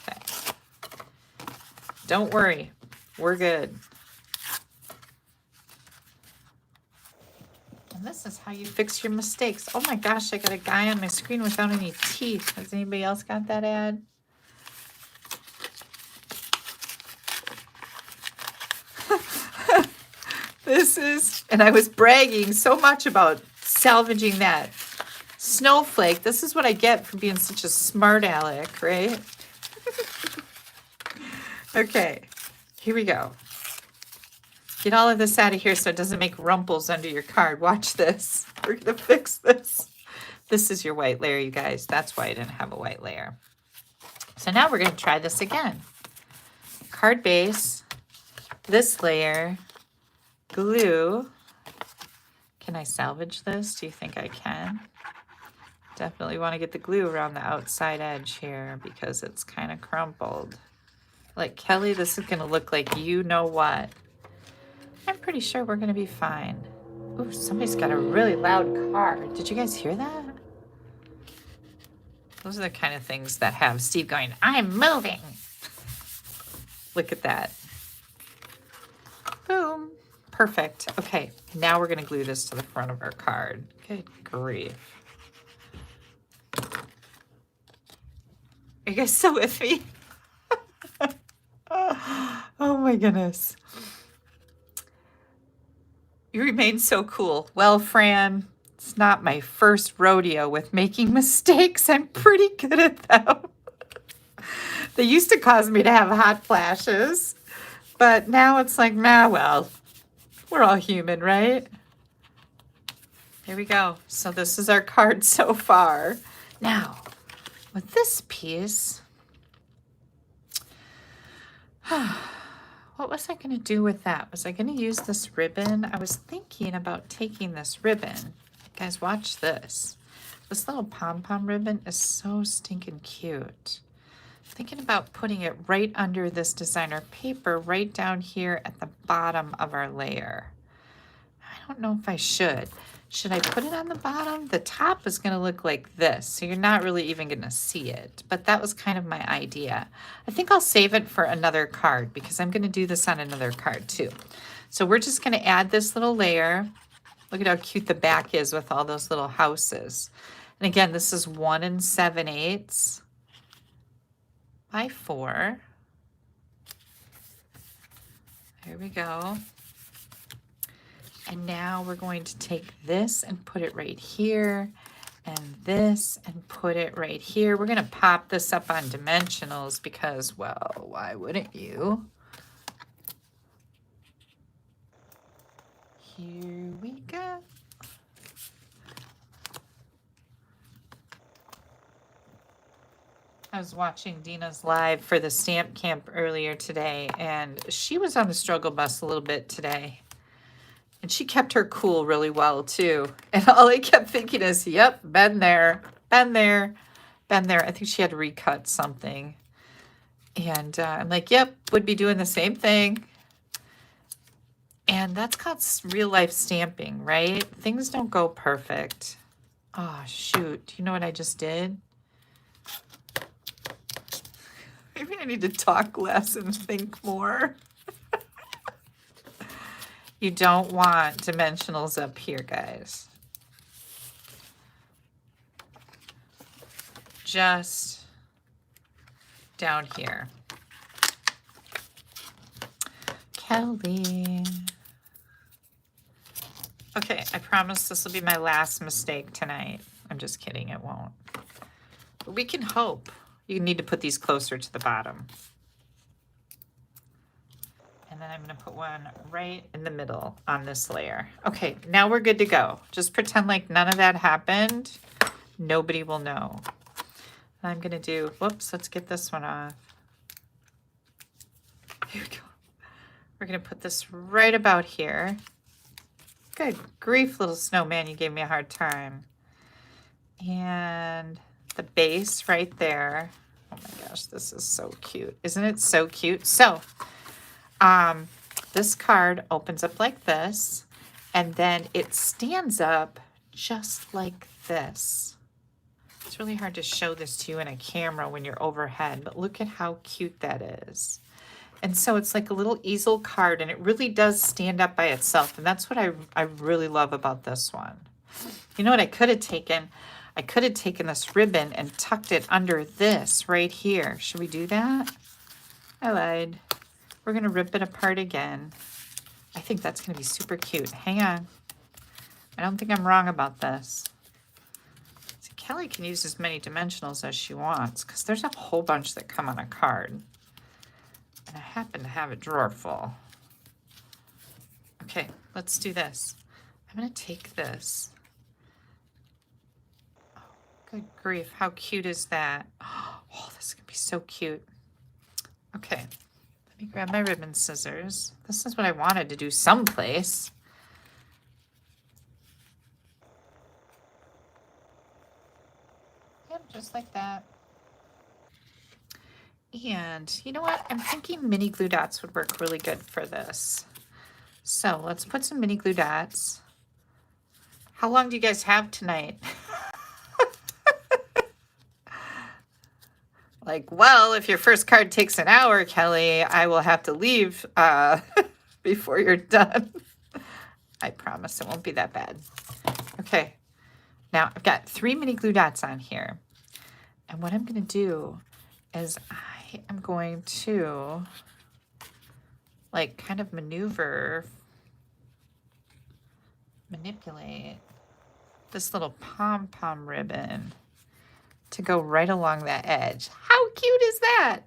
A: Okay. Don't worry, we're good. And this is how you fix your mistakes. Oh my gosh, I got a guy on my screen without any teeth. Has anybody else got that ad? And I was bragging so much about salvaging that snowflake. This is what I get for being such a smart aleck, right? Okay, here we go. Get all of this out of here so it doesn't make rumples under your card. Watch this. We're going to fix this. This is your white layer, you guys. That's why I didn't have a white layer. So now we're going to try this again. Card base, this layer, glue. Can I salvage this? Do you think I can? Definitely want to get the glue around the outside edge here because it's kind of crumpled. Like, Kelly, this is going to look like you know what. I'm pretty sure we're going to be fine. Ooh, somebody's got a really loud car. Did you guys hear that? Those are the kind of things that have Steve going, I'm moving. Look at that. Boom. Perfect. Okay, now we're going to glue this to the front of our card. Good grief. Are you guys still with me? Oh my goodness. You remain so cool. Well, Fran, it's not my first rodeo with making mistakes. I'm pretty good at them. They used to cause me to have hot flashes, but now it's like, nah, well, we're all human, right? Here we go. So this is our card so far. Now, with this piece, what was I going to do with that? Was I going to use this ribbon? I was thinking about taking this ribbon. Guys, watch this. This little pom-pom ribbon is so stinking cute. Thinking about putting it right under this designer paper, right down here at the bottom of our layer. I don't know if I should. Should I put it on the bottom? The top is going to look like this, so you're not really even going to see it. But that was kind of my idea. I think I'll save it for another card because I'm going to do this on another card too. So we're just going to add this little layer. Look at how cute the back is with all those little houses. And again, this is 1 7/8 by 4. There we go. And now we're going to take this and put it right here, and this and put it right here. We're going to pop this up on dimensionals because, well, why wouldn't you? Here we go. I was watching Dina's live for the stamp camp earlier today, and she was on the struggle bus a little bit today. And she kept her cool really well, too. And all I kept thinking is, yep, been there, been there, been there. I think she had to recut something. And I'm like, yep, would be doing the same thing. And that's called real life stamping, right? Things don't go perfect. Oh, shoot. Do you know what I just did? Maybe I need to talk less and think more. You don't want dimensionals up here, guys. Just down here. Kelly. Okay, I promise this will be my last mistake tonight. I'm just kidding, it won't. But we can hope. You need to put these closer to the bottom. And then I'm going to put one right in the middle on this layer. Okay, now we're good to go. Just pretend like none of that happened. Nobody will know. And I'm going to do, whoops, let's get this one off. Here we go. We're going to put this right about here. Good grief, little snowman, you gave me a hard time. And the base right there. Oh my gosh, this is so cute. Isn't it so cute? So, this card opens up like this, and then it stands up just like this. It's really hard to show this to you in a camera when you're overhead, but look at how cute that is. And so it's like a little easel card, and it really does stand up by itself, and that's what I really love about this one. You know what I could have taken? I could have taken this ribbon and tucked it under this right here. Should we do that? I lied. We're going to rip it apart again. I think that's going to be super cute. Hang on. I don't think I'm wrong about this. See, Kelly can use as many dimensionals as she wants because there's a whole bunch that come on a card. And I happen to have a drawer full. Okay, let's do this. I'm going to take this. Oh, good grief. How cute is that? Oh, this is going to be so cute. Okay. Let me grab my ribbon scissors. This is what I wanted to do someplace. Yep, just like that. And you know what? I'm thinking mini glue dots would work really good for this. So let's put some mini glue dots. How long do you guys have tonight? Like, well, if your first card takes an hour, Kelly, I will have to leave before you're done. I promise it won't be that bad. Okay, now I've got 3 mini glue dots on here. And what I'm going to do is I am going to like kind of manipulate this little pom-pom ribbon to go right along that edge. How cute is that?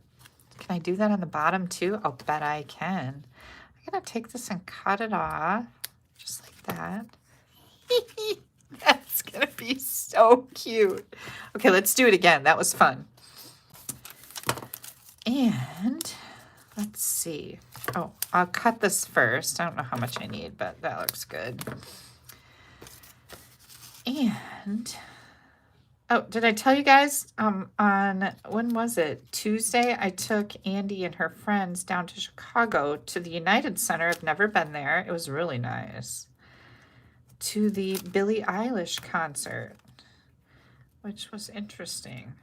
A: Can I do that on the bottom too? I'll bet I can. I'm gonna take this and cut it off just like that. That's gonna be so cute. Okay, let's do it again. That was fun. And let's see. Oh, I'll cut this first. I don't know how much I need, but that looks good. And oh, did I tell you guys on, when was it? Tuesday, I took Andy and her friends down to Chicago to the United Center. I've never been there. It was really nice. To the Billie Eilish concert, which was interesting.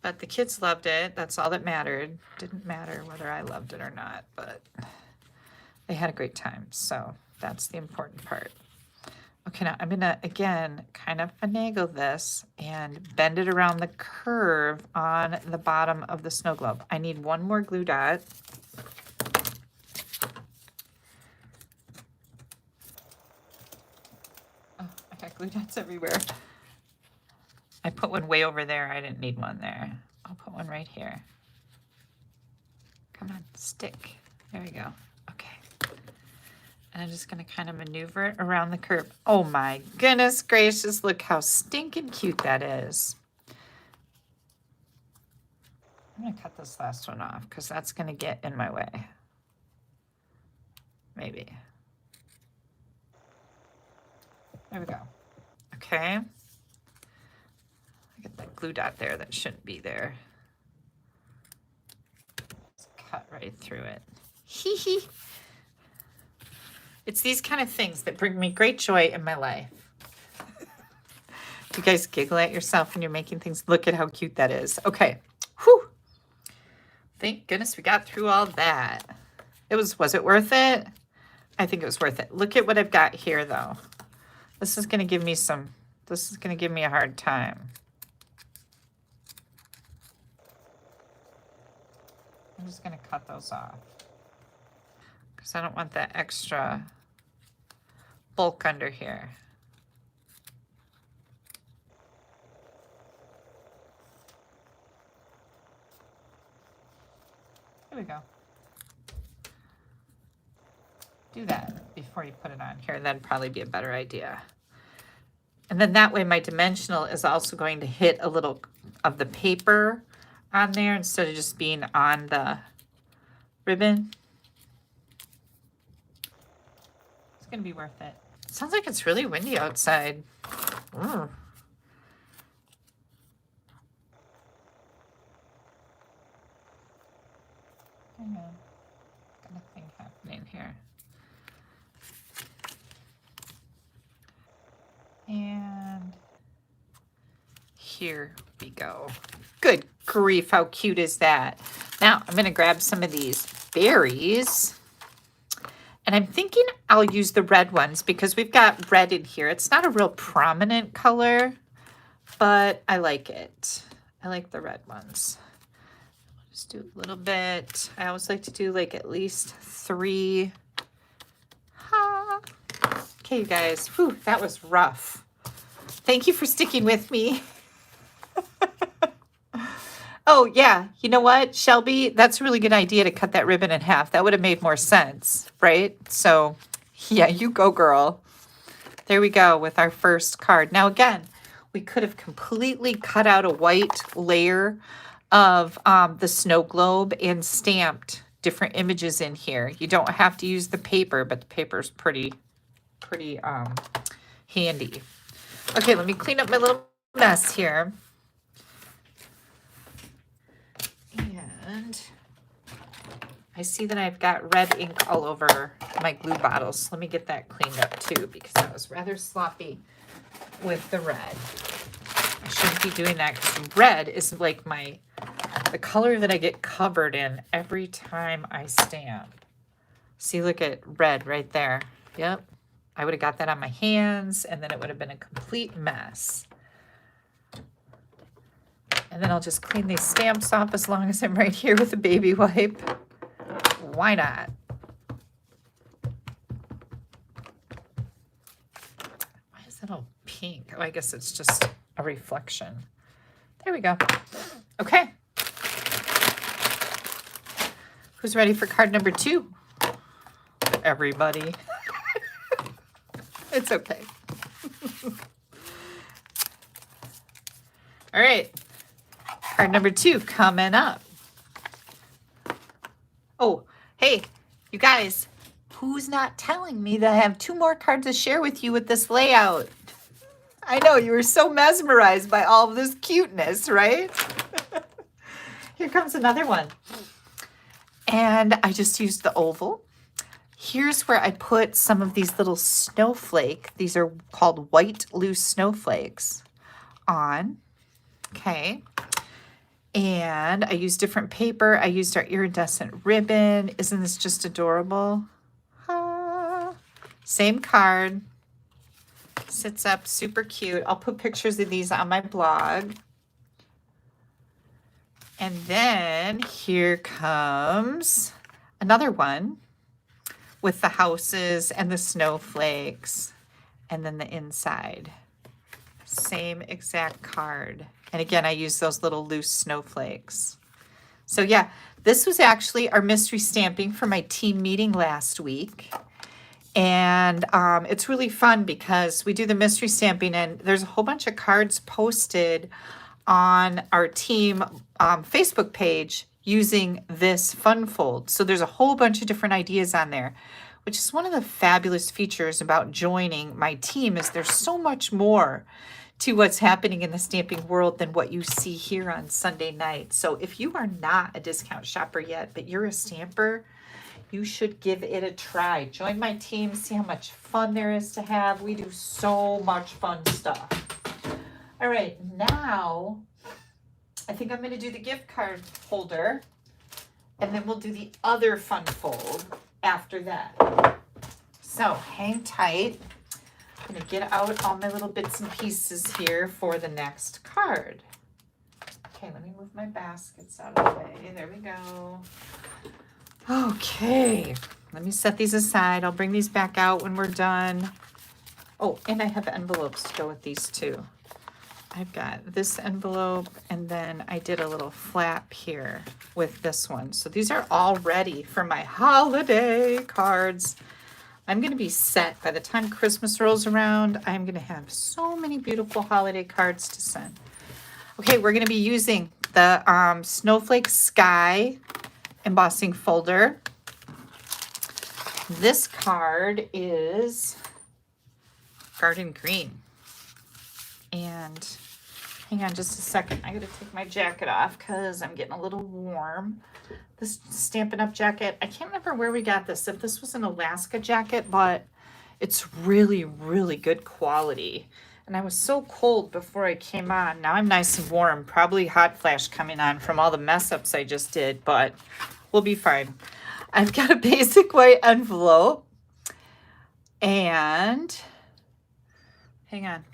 A: But the kids loved it. That's all that mattered. Didn't matter whether I loved it or not, but they had a great time. So that's the important part. Okay, now I'm gonna, again, kind of finagle this and bend it around the curve on the bottom of the snow globe. I need 1 more glue dot. Oh, I got glue dots everywhere. I put one way over there. I didn't need one there. I'll put one right here. Come on, stick. There we go. Okay. And I'm just going to kind of maneuver it around the curve. Oh my goodness gracious, look how stinking cute that is. I'm going to cut this last one off because that's going to get in my way. Maybe. There we go. Okay. I get that glue dot there that shouldn't be there. Just cut right through it. Hee hee. It's these kind of things that bring me great joy in my life. You guys giggle at yourself when you're making things. Look at how cute that is. Okay. Whew. Thank goodness we got through all that. Was it worth it? I think it was worth it. Look at what I've got here though. This is going to give me a hard time. I'm just going to cut those off because I don't want that extra bulk under here. There we go. Do that before you put it on here. That'd probably be a better idea. And then that way my dimensional is also going to hit a little of the paper on there instead of just being on the ribbon. It's going to be worth it. Sounds like it's really windy outside. Ooh. Kind of thing happening here. And here we go. Good grief, how cute is that? Now I'm going to grab some of these berries. And I'm thinking I'll use the red ones because we've got red in here. It's not a real prominent color, but I like it. I like the red ones. Just do a little bit. I always like to do like at least 3. Ha. Okay, you guys. Whew, that was rough. Thank you for sticking with me. Oh, yeah. You know what, Shelby? That's a really good idea to cut that ribbon in half. That would have made more sense, right? So, yeah, you go, girl. There we go with our first card. Now, again, we could have completely cut out a white layer of the snow globe and stamped different images in here. You don't have to use the paper, but the paper's pretty handy. Okay, let me clean up my little mess here. And I see that I've got red ink all over my glue bottles. Let me get that cleaned up too because that was rather sloppy with the red. I should might be doing that because red is like the color that I get covered in every time I stamp. See, look at red right there. Yep. I would have got that on my hands and then it would have been a complete mess. And then I'll just clean these stamps off as long as I'm right here with a baby wipe. Why not? Why is that all pink? Oh, I guess it's just a reflection. There we go. Okay. Who's ready for card number 2? Everybody. It's okay. All right. Card number 2 coming up. Oh, hey, you guys, who's not telling me that I have 2 more cards to share with you with this layout? I know, you were so mesmerized by all of this cuteness, right? Here comes another one. And I just used the oval. Here's where I put some of these little snowflake. These are called white loose snowflakes on. Okay. And I used different paper. I used our iridescent ribbon. Isn't this just adorable? Ah. Same card. Sits up super cute. I'll put pictures of these on my blog. And then here comes another one with the houses and the snowflakes and then the inside. Same exact card. And again, I use those little loose snowflakes. So yeah, this was actually our mystery stamping for my team meeting last week. And it's really fun because we do the mystery stamping and there's a whole bunch of cards posted on our team Facebook page using this fun fold. So there's a whole bunch of different ideas on there, which is one of the fabulous features about joining my team is there's so much more to what's happening in the stamping world than what you see here on Sunday night. So if you are not a discount shopper yet, but you're a stamper, you should give it a try. Join my team, see how much fun there is to have. We do so much fun stuff. All right, now I think I'm going to do the gift card holder, and then we'll do the other fun fold after that. So hang tight. I'm going to get out all my little bits and pieces here for the next card. Okay, let me move my baskets out of the way. There we go. Okay, let me set these aside. I'll bring these back out when we're done. Oh, and I have envelopes to go with these too. I've got this envelope and then I did a little flap here with this one. So these are all ready for my holiday cards. I'm going to be set by the time Christmas rolls around. I'm going to have so many beautiful holiday cards to send. Okay, we're going to be using the Snowflake Sky embossing folder. This card is Garden Green. And hang on just a second. I got to take my jacket off because I'm getting a little warm. This Stampin' Up! Jacket, I can't remember where we got this. If this was an Alaska jacket, but it's really, really good quality. And I was so cold before I came on. Now I'm nice and warm. Probably hot flash coming on from all the mess ups I just did, but we'll be fine. I've got a basic white envelope. And hang on.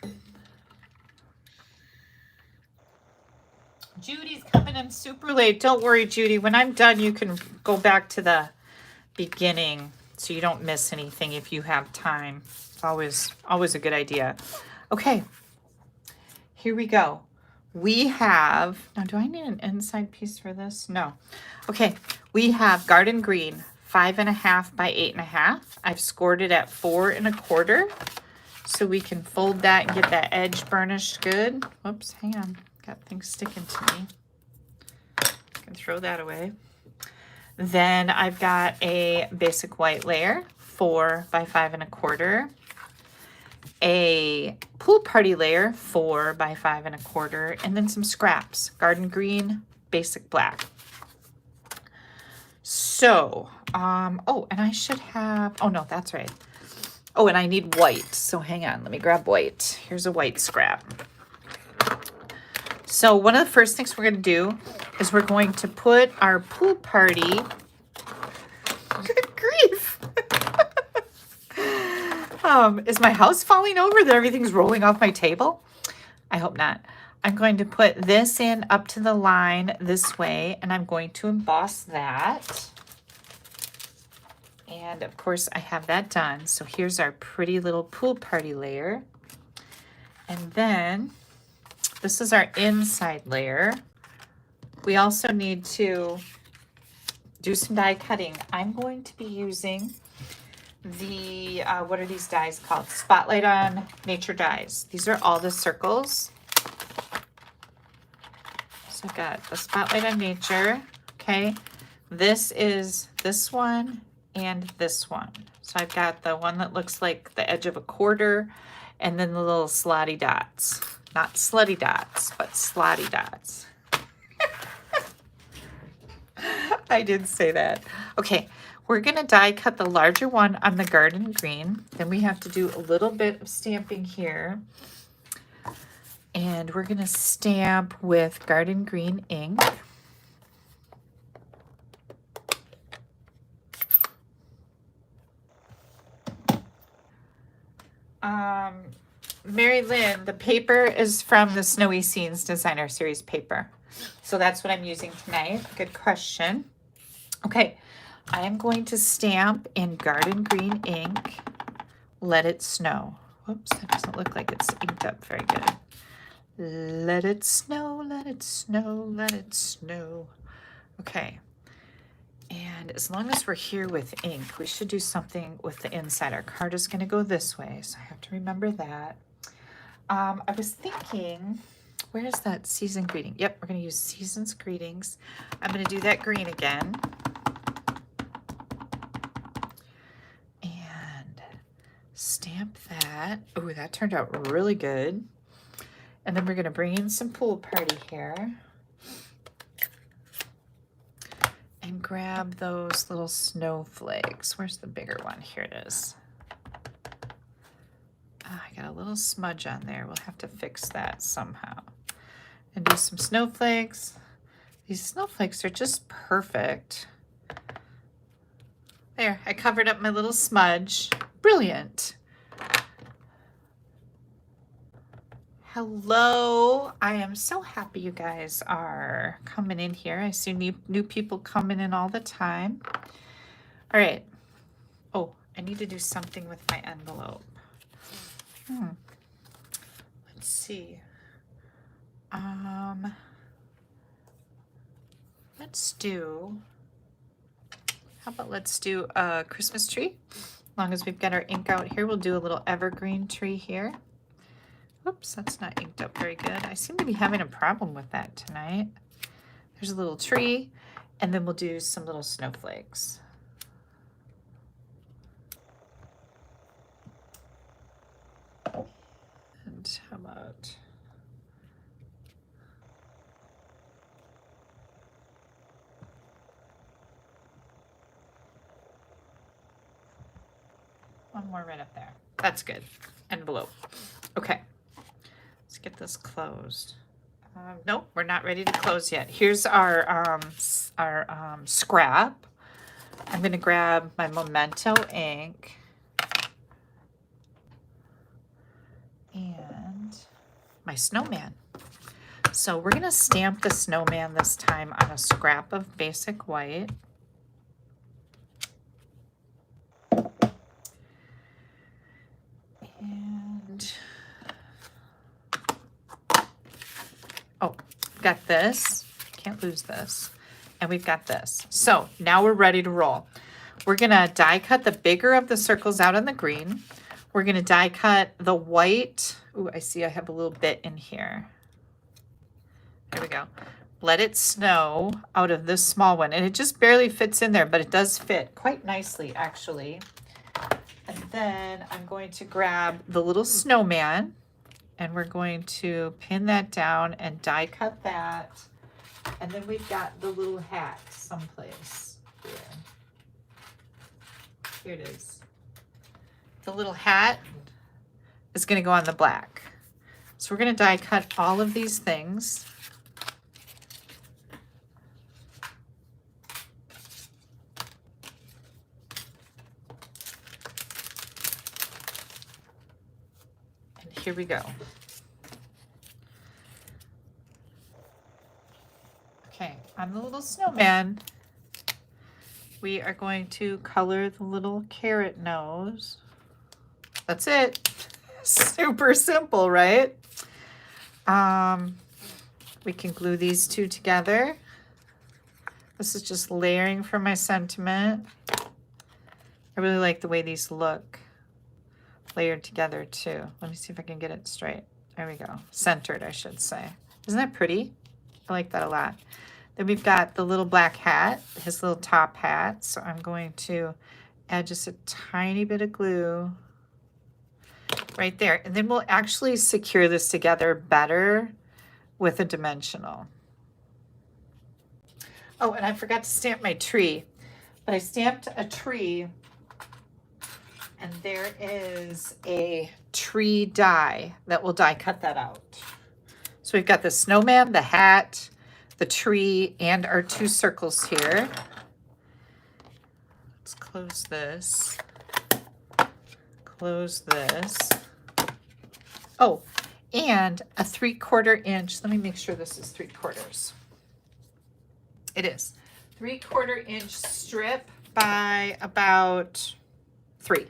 A: Judy's coming in super late. Don't worry, Judy. When I'm done, you can go back to the beginning so you don't miss anything if you have time. It's always a good idea. Okay, here we go. We have, now do I need an inside piece for this? No. Okay, we have Garden Green 5.5 by 8.5. I've scored it at 4 1/4. So we can fold that and get that edge burnished good. Whoops, hang on. Got things sticking to me. I can throw that away. Then I've got a basic white layer, 4 by 5 1/4. A pool party layer, 4 by 5 1/4. And then some scraps, Garden Green, basic black. So, oh, and I should have, oh no, that's right. Oh, and I need white. So hang on, let me grab white. Here's a white scrap. So one of the first things we're going to do is we're going to put our pool party. Good grief. Is my house falling over that everything's rolling off my table? I hope not. I'm going to put this in up to the line this way, and I'm going to emboss that. And of course I have that done. So here's our pretty little pool party layer. And then this is our inside layer. We also need to do some die cutting. I'm going to be using the, what are these dies called? Spotlight on Nature dies. These are all the circles. So I've got the Spotlight on Nature, okay? This is this one and this one. So I've got the one that looks like the edge of a quarter and then the little slotty dots. Not slutty dots, but slotty dots. I did say that. Okay, we're gonna die cut the larger one on the garden green. Then we have to do a little bit of stamping here. And we're gonna stamp with garden green ink. Mary Lynn, the paper is from the Snowy Scenes Designer Series paper. So that's what I'm using tonight. Good question. Okay, I am going to stamp in garden green ink, Let It Snow. Whoops, that doesn't look like it's inked up very good. Let it snow, let it snow, let it snow. Okay, and as long as we're here with ink, we should do something with the inside. Our card is going to go this way, so I have to remember that. I was thinking, where's that season greeting? Yep, we're going to use Season's Greetings. I'm going to do that green again. And stamp that. Oh, that turned out really good. And then we're going to bring in some pool party here. And grab those little snowflakes. Where's the bigger one? Here it is. Oh, I got a little smudge on there. We'll have to fix that somehow. And do some snowflakes. These snowflakes are just perfect. There, I covered up my little smudge. Brilliant. Hello, I am so happy you guys are coming in here. I see new people coming in all the time. All right. Oh, I need to do something with my envelope. Let's see. Let's do a Christmas tree. As long as we've got our ink out here, we'll do a little evergreen tree here. Oops, that's not inked up very good. I seem to be having a problem with that tonight. There's a little tree, and then we'll do some little snowflakes. And how about... one more right up there. That's good. Envelope. Okay. Let's get this closed. Nope, we're not ready to close yet. Here's our scrap. I'm going to grab my Memento ink and my snowman. So we're going to stamp the snowman this time on a scrap of basic white. And oh, got this. Can't lose this. And we've got this. So now we're ready to roll. We're going to die cut the bigger of the circles out on the green. We're going to die cut the white. Ooh, I see I have a little bit in here. There we go. Let It Snow out of this small one. And it just barely fits in there, but it does fit quite nicely, actually. And then I'm going to grab the little snowman, and we're going to pin that down and die cut that. And then we've got the little hat someplace here. Here it is. The little hat is going to go on the black. So we're going to die cut all of these things. here we go. Okay, on the little snowman, we are going to color the little carrot nose. That's it. Super simple, right? We can glue these two together. This is just layering for my sentiment. I really like the way these look layered together too. Let me see if I can get it straight. There we go. Centered, I should say. Isn't that pretty? I like that a lot. Then we've got the little black hat, his little top hat. So I'm going to add just a tiny bit of glue right there. And then we'll actually secure this together better with a dimensional. Oh, and I forgot to stamp my tree. But I stamped a tree, and there is a tree die that will die cut that out. So we've got the snowman, the hat, the tree, and our two circles here. Let's close this. Close this. Oh, and a 3/4 inch. Let me make sure this is 3/4. It is 3/4 inch strip by about 3.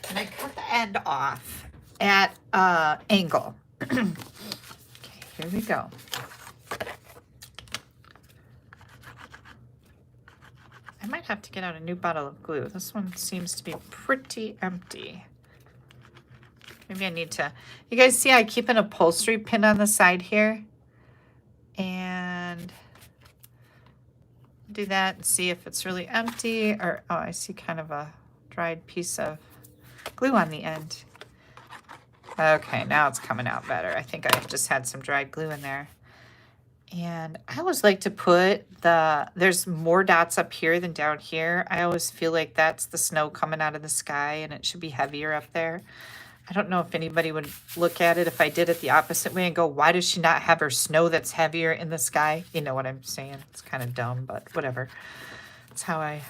A: And I cut the end off at angle. Okay, here we go. I might have to get out a new bottle of glue. This one seems to be pretty empty. Maybe I need to, you guys see I keep an upholstery pin on the side here, and do that and see if it's really empty, or, oh, I see kind of a dried piece of glue on the end. Okay, now it's coming out better. I think I just had some dried glue in there. And I always like to put there's more dots up here than down here. I always feel like that's the snow coming out of the sky, and it should be heavier up there. I don't know if anybody would look at it if I did it the opposite way and go, why does she not have her snow that's heavier in the sky? You know what I'm saying? It's kind of dumb, but whatever. It's how I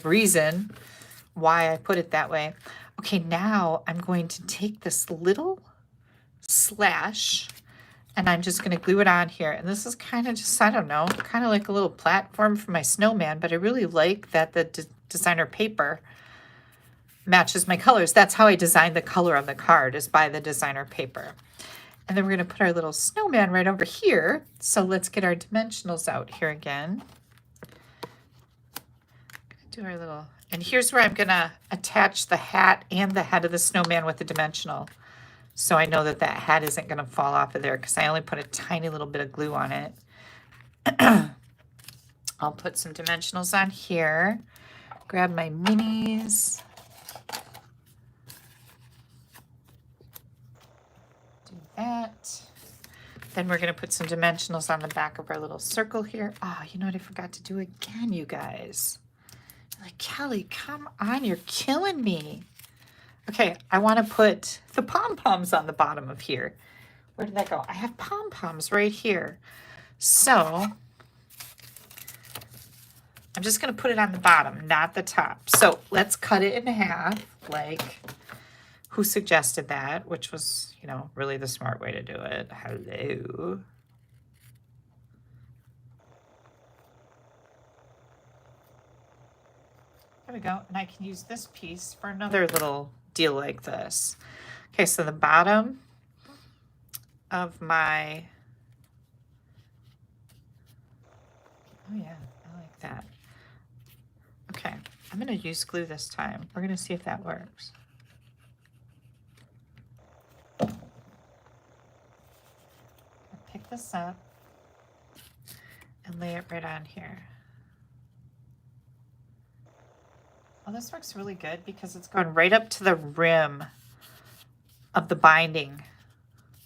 A: reason why I put it that way. Okay, now I'm going to take this little slash, and I'm just going to glue it on here. And this is kind of just, I don't know, kind of like a little platform for my snowman, but I really like that the designer paper matches my colors. That's how I designed the color on the card, is by the designer paper. And then we're going to put our little snowman right over here. So let's get our dimensionals out here again. Do our little, and here's where I'm going to attach the hat and the head of the snowman with the dimensional. So I know that that hat isn't going to fall off of there because I only put a tiny little bit of glue on it. I'll put some dimensionals on here. Grab my minis. Do that. Then we're going to put some dimensionals on the back of our little circle here. Oh, you know what I forgot to do again, you guys? Like, Kelly, come on, you're killing me. Okay, I want to put the pom-poms on the bottom of here. Where did that go? I have pom-poms right here. So I'm just going to put it on the bottom, not the top. So let's cut it in half, like who suggested that, which was, you know, really the smart way to do it. Hello. There we go. And I can use this piece for another little deal like this. Okay, so the bottom of my, oh yeah, I like that. Okay, I'm going to use glue this time. We're going to see if that works. Pick this up and lay it right on here. Oh, this works really good because it's going right up to the rim of the binding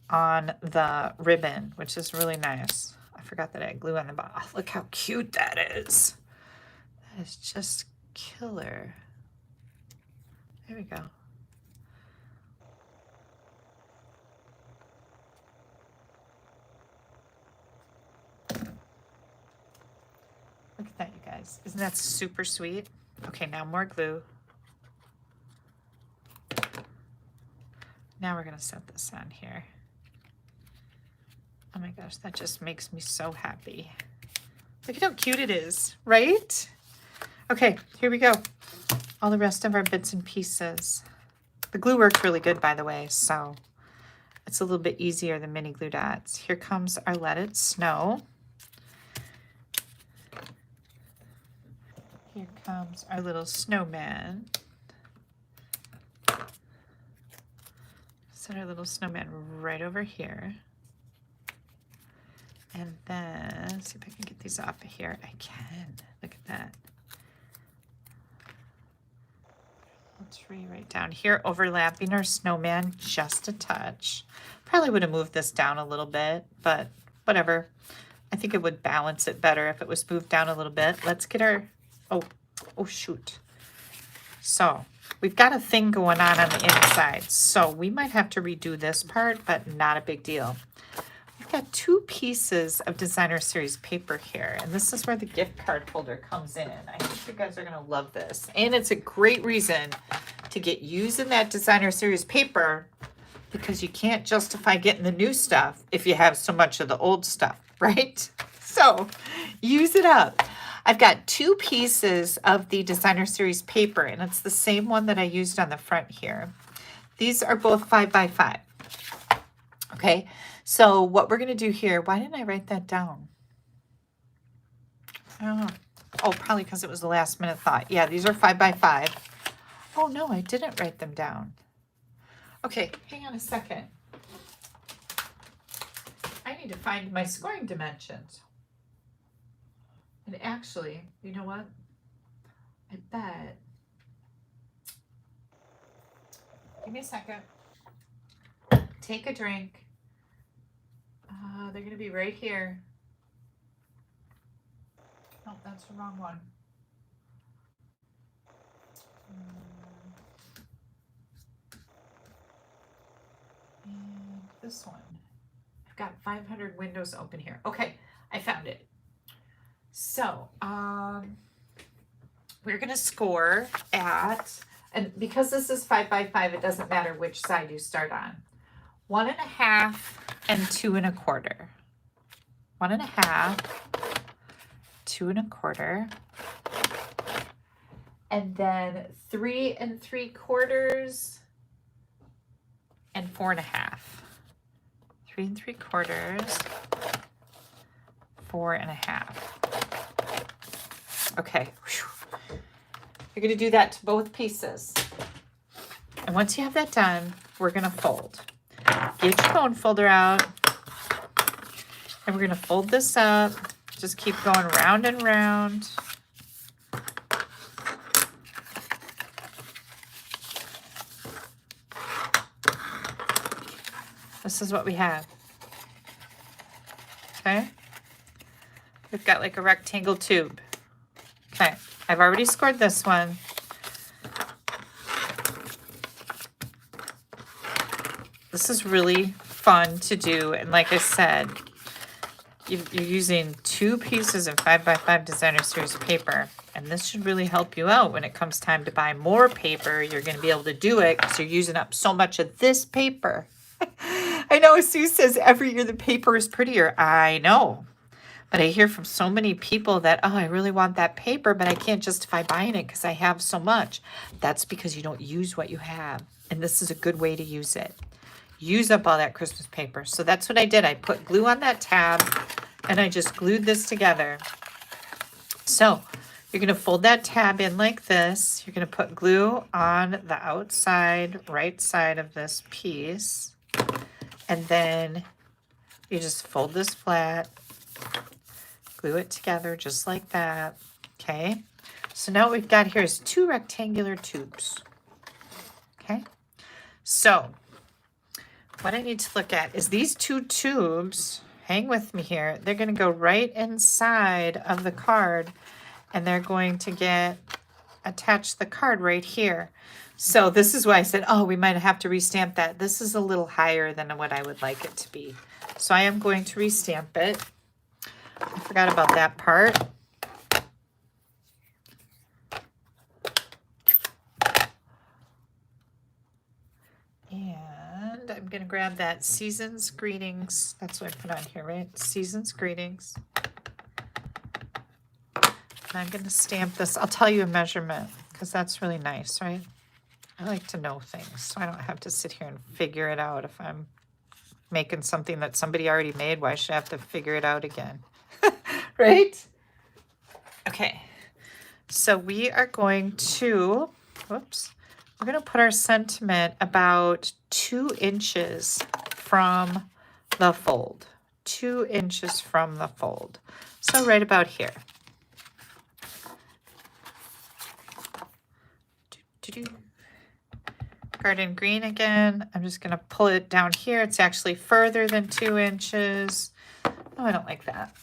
A: on the ribbon, which is really nice. I forgot that I had glue on the bottom. Oh, look how cute that is. That is just killer. There we go. Look at that, you guys. Isn't that super sweet? Okay, now more glue. Now we're going to set this on here. Oh my gosh, that just makes me so happy. Look at how cute it is, right? Okay, here we go. All the rest of our bits and pieces. The glue works really good, by the way, so it's a little bit easier than mini glue dots. Here comes our Let It Snow. Here comes our little snowman. Set our little snowman right over here. And then, let's see if I can get these off of here. I can. Look at that. A tree right down here, overlapping our snowman just a touch. Probably would have moved this down a little bit, but whatever. I think it would balance it better if it was moved down a little bit. Let's get our, oh shoot. So we've got a thing going on the inside. So we might have to redo this part, but not a big deal. We've got 2 pieces of Designer Series paper here, and this is where the gift card holder comes in. I think you guys are gonna love this. And it's a great reason to get using that Designer Series paper, because you can't justify getting the new stuff if you have so much of the old stuff, right? So use it up. I've got 2 pieces of the Designer Series paper, and it's the same one that I used on the front here. These are both 5x5. Okay, so what we're gonna do here, why didn't I write that down? I don't know. Oh, probably because it was the last minute thought. Yeah, these are 5x5. Oh no, I didn't write them down. Okay, hang on a second. I need to find my scoring dimensions. And actually, you know what? I bet. Give me a second. Take a drink. They're going to be right here. Oh, that's the wrong one. And this one. I've got 500 windows open here. Okay, I found it. So, we're going to score at, and because this is 5x5, it doesn't matter which side you start on. 1.5 and 2 1/4. 1.5, 2 1/4, and then 3 3/4 and 4.5. 3 3/4, 4.5. Okay. Whew. You're going to do that to both pieces. And once you have that done, we're going to fold. Get your bone folder out. And we're going to fold this up. Just keep going round and round. This is what we have. Okay. We've got like a rectangle tube. Okay. I've already scored this one. This is really fun to do. And like I said, you're using 2 pieces of 5x5 Designer Series paper. And this should really help you out when it comes time to buy more paper. You're going to be able to do it because you're using up so much of this paper. I know Sue says every year the paper is prettier. I know. But I hear from so many people that, oh, I really want that paper, but I can't justify buying it because I have so much. That's because you don't use what you have. And this is a good way to use it. Use up all that Christmas paper. So that's what I did. I put glue on that tab and I just glued this together. So you're going to fold that tab in like this. You're going to put glue on the outside right side of this piece. And then you just fold this flat, glue it together just like that. Okay. So now what we've got here is 2 rectangular tubes. Okay. So what I need to look at is these 2 tubes. Hang with me here. They're going to go right inside of the card and they're going to attach the card right here. So this is why I said, oh, we might have to restamp that. This is a little higher than what I would like it to be. So I am going to restamp it. I forgot about that part. And I'm going to grab that Season's Greetings. That's what I put on here, right? Season's Greetings. And I'm going to stamp this. I'll tell you a measurement because that's really nice, right? I like to know things so I don't have to sit here and figure it out. If I'm making something that somebody already made, why should I have to figure it out again? Right? Okay. So we are going to, whoops, we're going to put our sentiment about 2 inches from the fold. 2 inches from the fold. So right about here. Garden green again. I'm just going to pull it down here. It's actually further than 2 inches. Oh, I don't like that.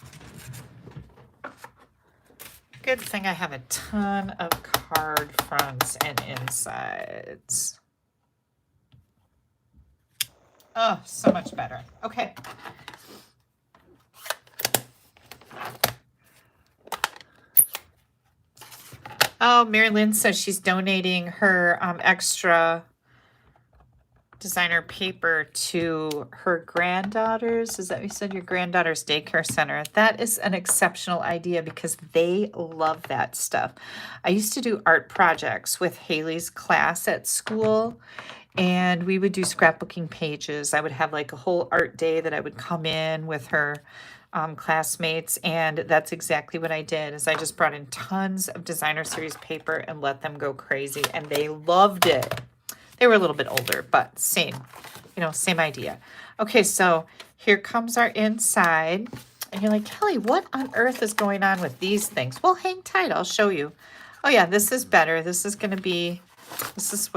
A: Good thing I have a ton of card fronts and insides. Oh, so much better. Okay. Oh, Mary Lynn says she's donating her extra designer paper to her granddaughters. Is that what you said? Your granddaughter's daycare center. That is an exceptional idea because they love that stuff. I used to do art projects with Haley's class at school, and we would do scrapbooking pages. I would have like a whole art day that I would come in with her classmates, and that's exactly what I did. Is I just brought in tons of designer series paper and let them go crazy, and they loved it. They were a little bit older, but same, you know, same idea. Okay, so here comes our inside. And you're like, Kelly, what on earth is going on with these things? Well, hang tight. I'll show you. Oh, yeah, this is better. This is going to be, this is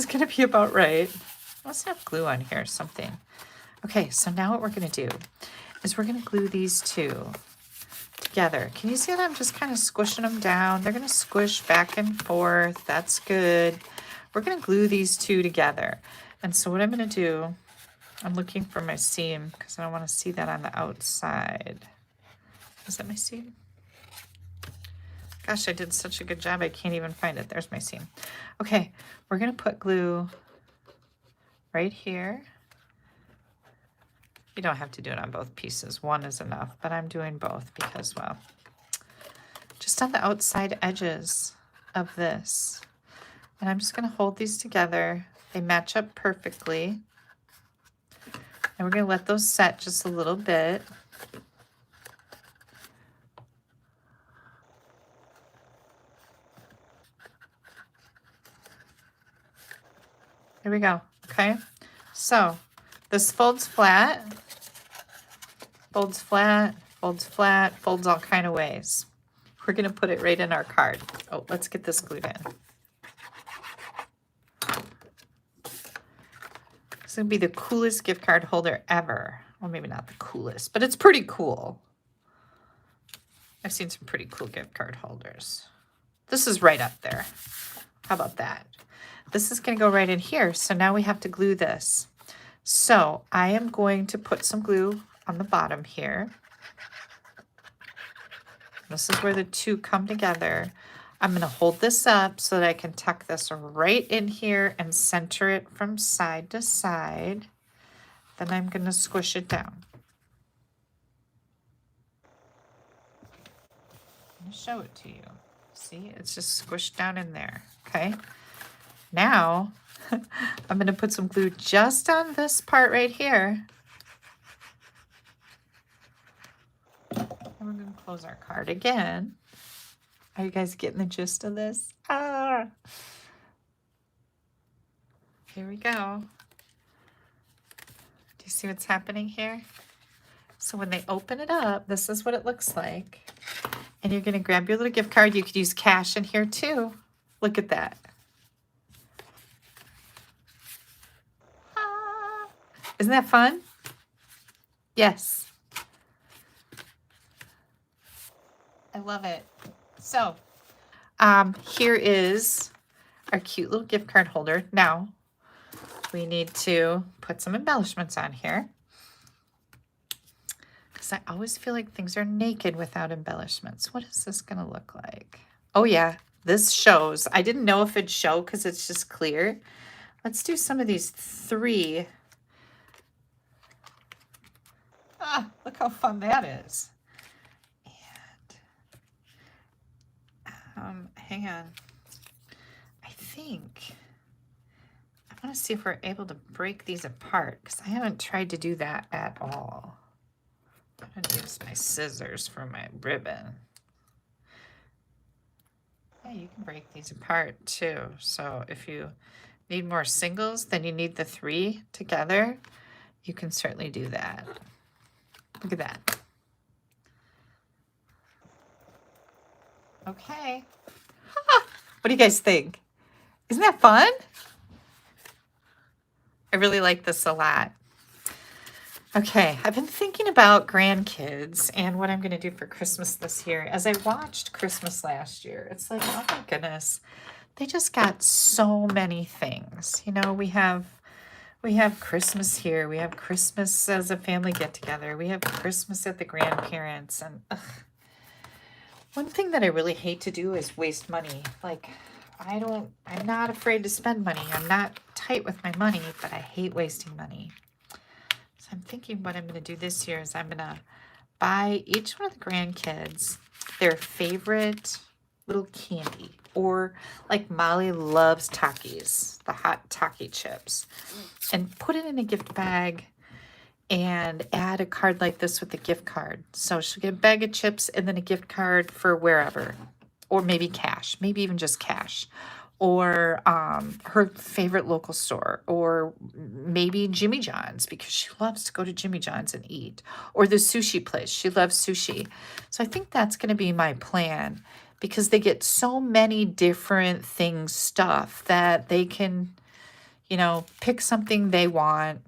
A: going to be about right. Let's have glue on here or something. Okay, so now what we're going to do is we're going to glue these 2 together. Can you see that I'm just kind of squishing them down? They're going to squish back and forth. That's good. We're going to glue these 2 together. And so what I'm going to do, I'm looking for my seam because I don't want to see that on the outside. Is that my seam? Gosh, I did such a good job. I can't even find it. There's my seam. Okay, we're going to put glue right here. You don't have to do it on both pieces. One is enough, but I'm doing both because, well, just on the outside edges of this. And I'm just going to hold these together. They match up perfectly. And we're going to let those set just a little bit. There we go. Okay. So this folds flat, folds flat, folds flat, folds all kind of ways. We're going to put it right in our card. Oh, let's get this glued in. It's going to be the coolest gift card holder ever. Well, maybe not the coolest, but it's pretty cool. I've seen some pretty cool gift card holders. This is right up there. How about that? This is going to go right in here. So now we have to glue this. So I am going to put some glue on the bottom here. This is where the 2 come together. I'm going to hold this up so that I can tuck this right in here and center it from side to side. Then I'm going to squish it down. I'm going to show it to you. See, it's just squished down in there. Okay. Now I'm going to put some glue just on this part right here. And we're going to close our card again. Are you guys getting the gist of this? Ah! Here we go. Do you see what's happening here? So when they open it up, this is what it looks like. And you're going to grab your little gift card. You could use cash in here too. Look at that. Ah! Isn't that fun? Yes. I love it. So here is our cute little gift card holder. Now we need to put some embellishments on here because I always feel like things are naked without embellishments. What is this going to look like? Oh yeah, this shows. I didn't know if it'd show because it's just clear. Let's do some of these 3 Look how fun that is. And hang on. I think I want to see if we're able to break these apart because I haven't tried to do that at all. I'm going to use my scissors for my ribbon. Yeah, you can break these apart too. So if you need more singles than you need the 3 together, you can certainly do that. Look at that. Okay. What do you guys think? Isn't that fun? I really like this a lot. Okay, I've been thinking about grandkids and what I'm going to do for Christmas this year. As I watched Christmas last year, it's like, oh my goodness, they just got so many things. You know, we have Christmas here. We have Christmas as a family get together. We have Christmas at the grandparents. And one thing that I really hate to do is waste money. Like, I'm not afraid to spend money. I'm not tight with my money, but I hate wasting money. So I'm thinking what I'm going to do this year is I'm going to buy each one of the grandkids their favorite little candy. Or like Molly loves Takis, the hot Taki chips. And put it in a gift bag and add a card like this with a gift card. So she'll get a bag of chips and then a gift card for wherever. Or maybe cash, maybe even just cash. Or her favorite local store, or maybe Jimmy John's because she loves to go to Jimmy John's and eat, or the sushi place. She loves sushi. So I think that's going to be my plan because they get so many different things, stuff that they can, you know, pick something they want,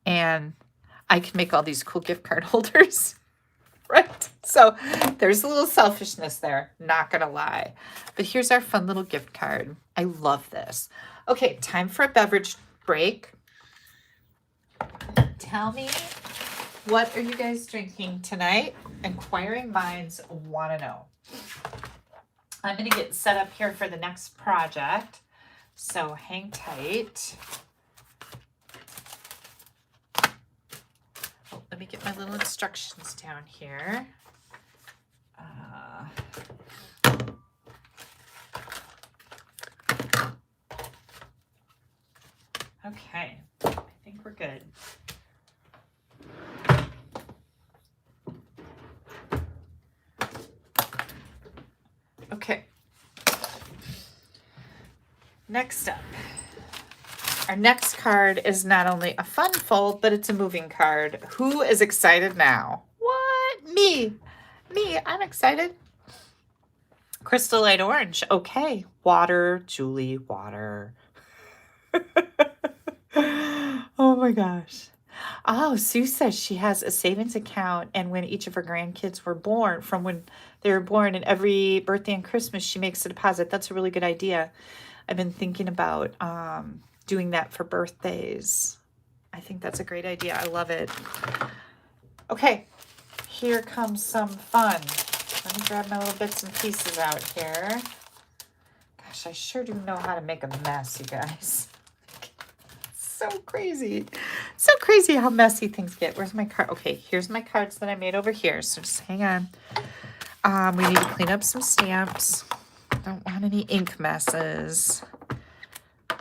A: and I can make all these cool gift card holders. Right? So there's a little selfishness there, not gonna lie. But here's our fun little gift card. I love this. Okay, time for a beverage break. Tell me, what are you guys drinking tonight? Inquiring minds want to know. I'm gonna get set up here for the next project. So hang tight. Let me get my little instructions down here. Okay, I think we're good. Okay. Next up. Our next card is not only a fun fold, but it's a moving card. Who is excited now? What? Me. I'm excited. Crystal Light Orange. Okay. Water, Julie, water. Oh my gosh. Oh, Sue says she has a savings account, and when each of her grandkids were born, from when they were born, and every birthday and Christmas, she makes a deposit. That's a really good idea. I've been thinking about doing that for birthdays. I think that's a great idea. I love it. Okay, here comes some fun. Let me grab my little bits and pieces out here. Gosh, I sure do know how to make a mess, you guys. So crazy. So crazy how messy things get. Where's my card? Okay, here's my cards that I made over here. So just hang on. We need to clean up some stamps. Don't want any ink messes.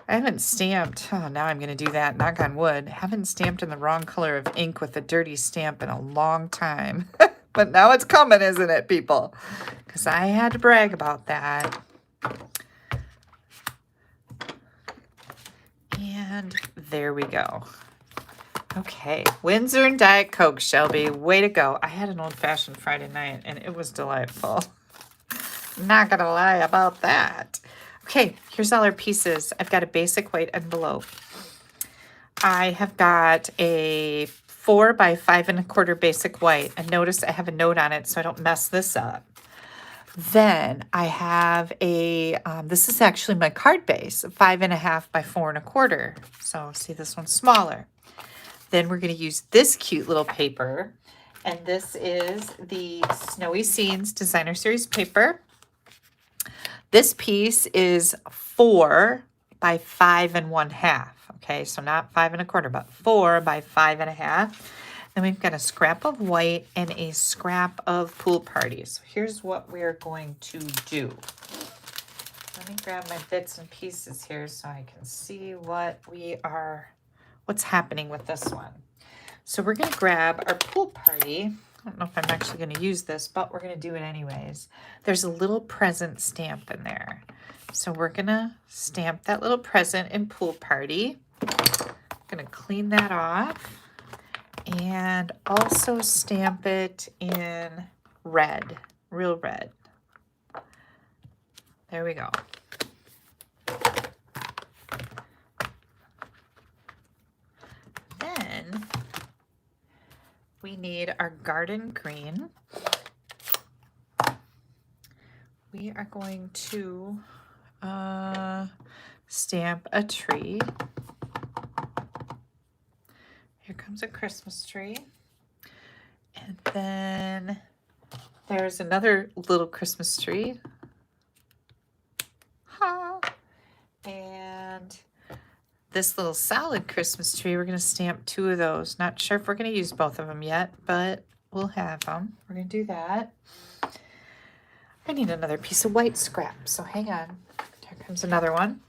A: I haven't stamped. Oh, now I'm going to do that. Knock on wood. Haven't stamped in the wrong color of ink with a dirty stamp in a long time. But now it's coming, isn't it, people? Because I had to brag about that. And there we go. Okay. Windsor and Diet Coke, Shelby. Way to go. I had an old-fashioned Friday night, and it was delightful. Not going to lie about that. Okay, here's all our pieces. I've got a basic white envelope. I have got a 4 by 5 1/4 basic white. And notice I have a note on it so I don't mess this up. Then I have a, this is actually my card base, 5 1/2 by 4 1/4. So see, this one's smaller. Then we're going to use this cute little paper. And this is the Snowy Scenes Designer Series paper. This piece is 4 by 5 1/2. Okay, so not 5 1/4, but 4 by 5 1/2. Then we've got a scrap of white and a scrap of Pool Party. So here's what we're going to do. Let me grab my bits and pieces here so I can see what's happening with this one. So we're going to grab our Pool Party. I don't know if I'm actually going to use this, but we're going to do it anyways. There's a little present stamp in there. So we're going to stamp that little present in Pool Party. I'm going to clean that off and also stamp it in red, real red. There we go. Then we need our garden green. We are going to stamp a tree. Here comes a Christmas tree. And then there's another little Christmas tree. Ha! And this little solid Christmas tree, we're going to stamp 2 of those. Not sure if we're going to use both of them yet, but we'll have them. We're going to do that. I need another piece of white scrap, so hang on. Here comes another one.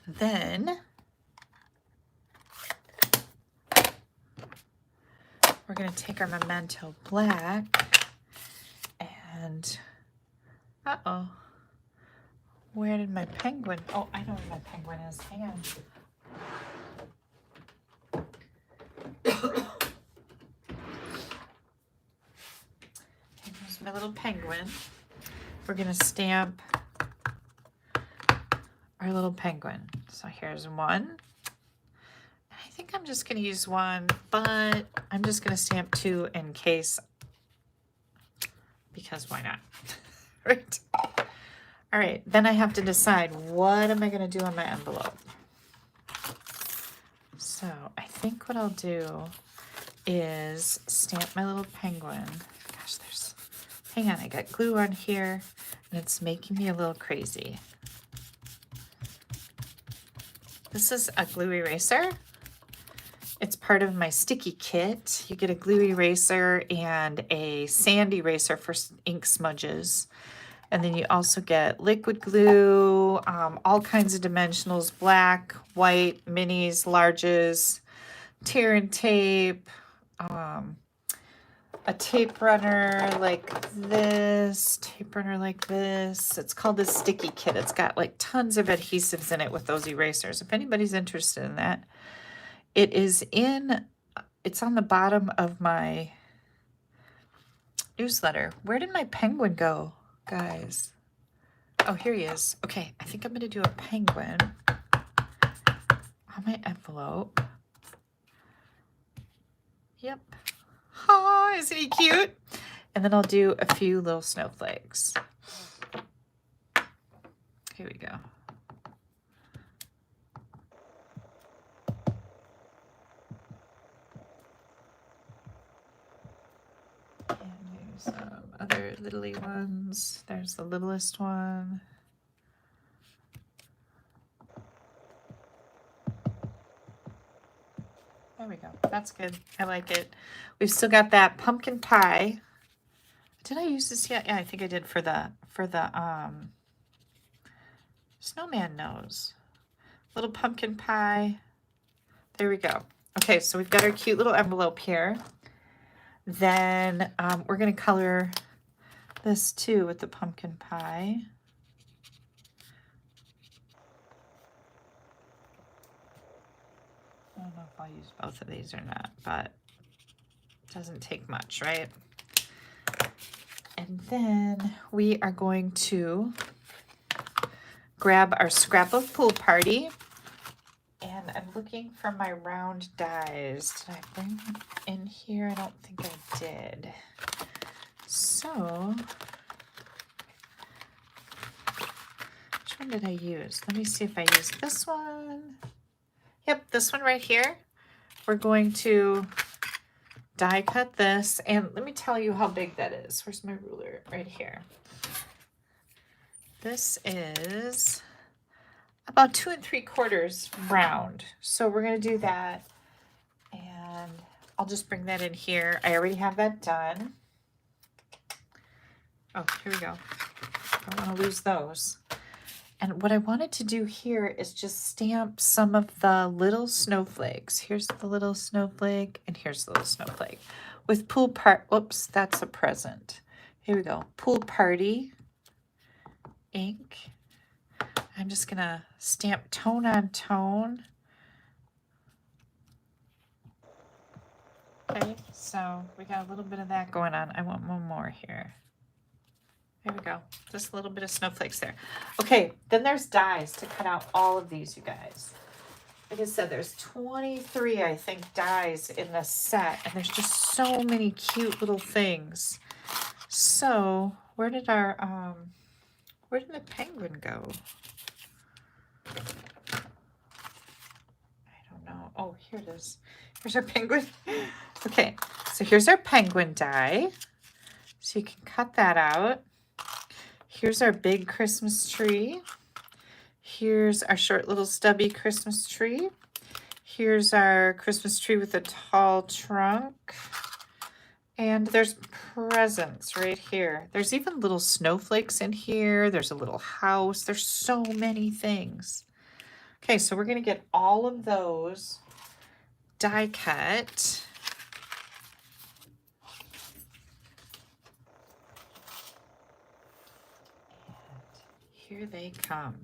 A: Then we're going to take our Memento Black and, uh-oh, where did my penguin? Oh, I know where my penguin is. Hang on. Here's my little penguin. We're going to stamp our little penguin. So here's one. I think I'm just going to use one, but I'm just going to stamp 2 in case, because why not? Right? All right, then I have to decide what am I going to do on my envelope. So I think what I'll do is stamp my little penguin. Gosh, hang on, I got glue on here and it's making me a little crazy. This is a glue eraser. It's part of my sticky kit. You get a glue eraser and a sand eraser for ink smudges. And then you also get liquid glue, all kinds of dimensionals, black, white, minis, larges, tear and tape, a tape runner like this, tape runner like this. It's called the sticky kit. It's got like tons of adhesives in it with those erasers. If anybody's interested in that, it's on the bottom of my newsletter. Where did my penguin go, guys? Oh, here he is. Okay, I think I'm going to do a penguin on my envelope. Yep. Oh, isn't he cute? And then I'll do a few little snowflakes. Here we go. And here's some other littly ones. There's the littlest one. There we go. That's good. I like it. We've still got that pumpkin pie. Did I use this yet? Yeah, I think I did for the snowman nose. Little pumpkin pie. There we go. Okay, so we've got our cute little envelope here. Then we're going to color this too with the pumpkin pie. I don't know if I'll use both of these or not, but it doesn't take much, right? And then we are going to grab our scrap of Pool Party. And I'm looking for my round dies. Did I bring them in here? I don't think I did. So, which one did I use? Let me see if I used this one. Yep, this one right here. We're going to die cut this. And let me tell you how big that is. Where's my ruler? Right here. This is about 2 3/4 round. So we're going to do that. And I'll just bring that in here. I already have that done. Oh, here we go. I don't want to lose those. And what I wanted to do here is just stamp some of the little snowflakes. Here's the little snowflake, and here's the little snowflake. With whoops, that's a present. Here we go. Pool party ink. I'm just gonna stamp tone on tone. Okay, so we got a little bit of that going on. I want one more here. There we go. Just a little bit of snowflakes there. Okay, then there's dies to cut out all of these, you guys. Like I said, there's 23, I think, dies in this set, and there's just so many cute little things. So where did the penguin go? I don't know. Oh, here it is. Here's our penguin. Okay, so here's our penguin die. So you can cut that out. Here's our big Christmas tree. Here's our short little stubby Christmas tree. Here's our Christmas tree with a tall trunk. And there's presents right here. There's even little snowflakes in here. There's a little house. There's so many things. Okay, so we're gonna get all of those die cut. Here they come.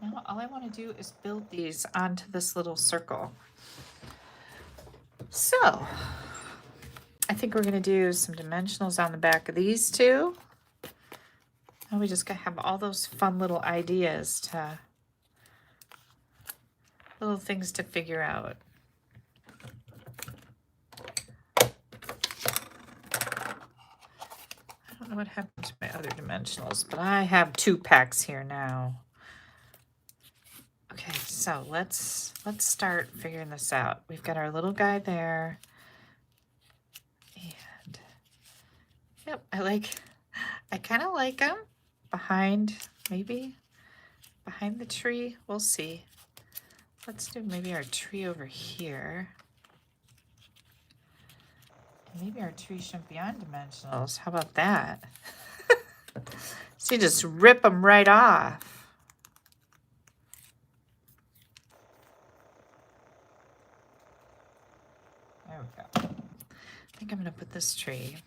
A: Now all I want to do is build these onto this little circle. So I think we're going to do some dimensionals on the back of these two. And we just got to have all those fun little ideas little things to figure out. I don't know what happened to my other dimensionals, but I have 2 packs here now. Okay, so let's start figuring this out. We've got our little guy there. And yep, I kind of like him behind, maybe behind the tree. We'll see. Let's do maybe our tree over here. And maybe our tree shouldn't be on dimensionals. How about that? See, just rip them right off. There we go. I think I'm going to put this tree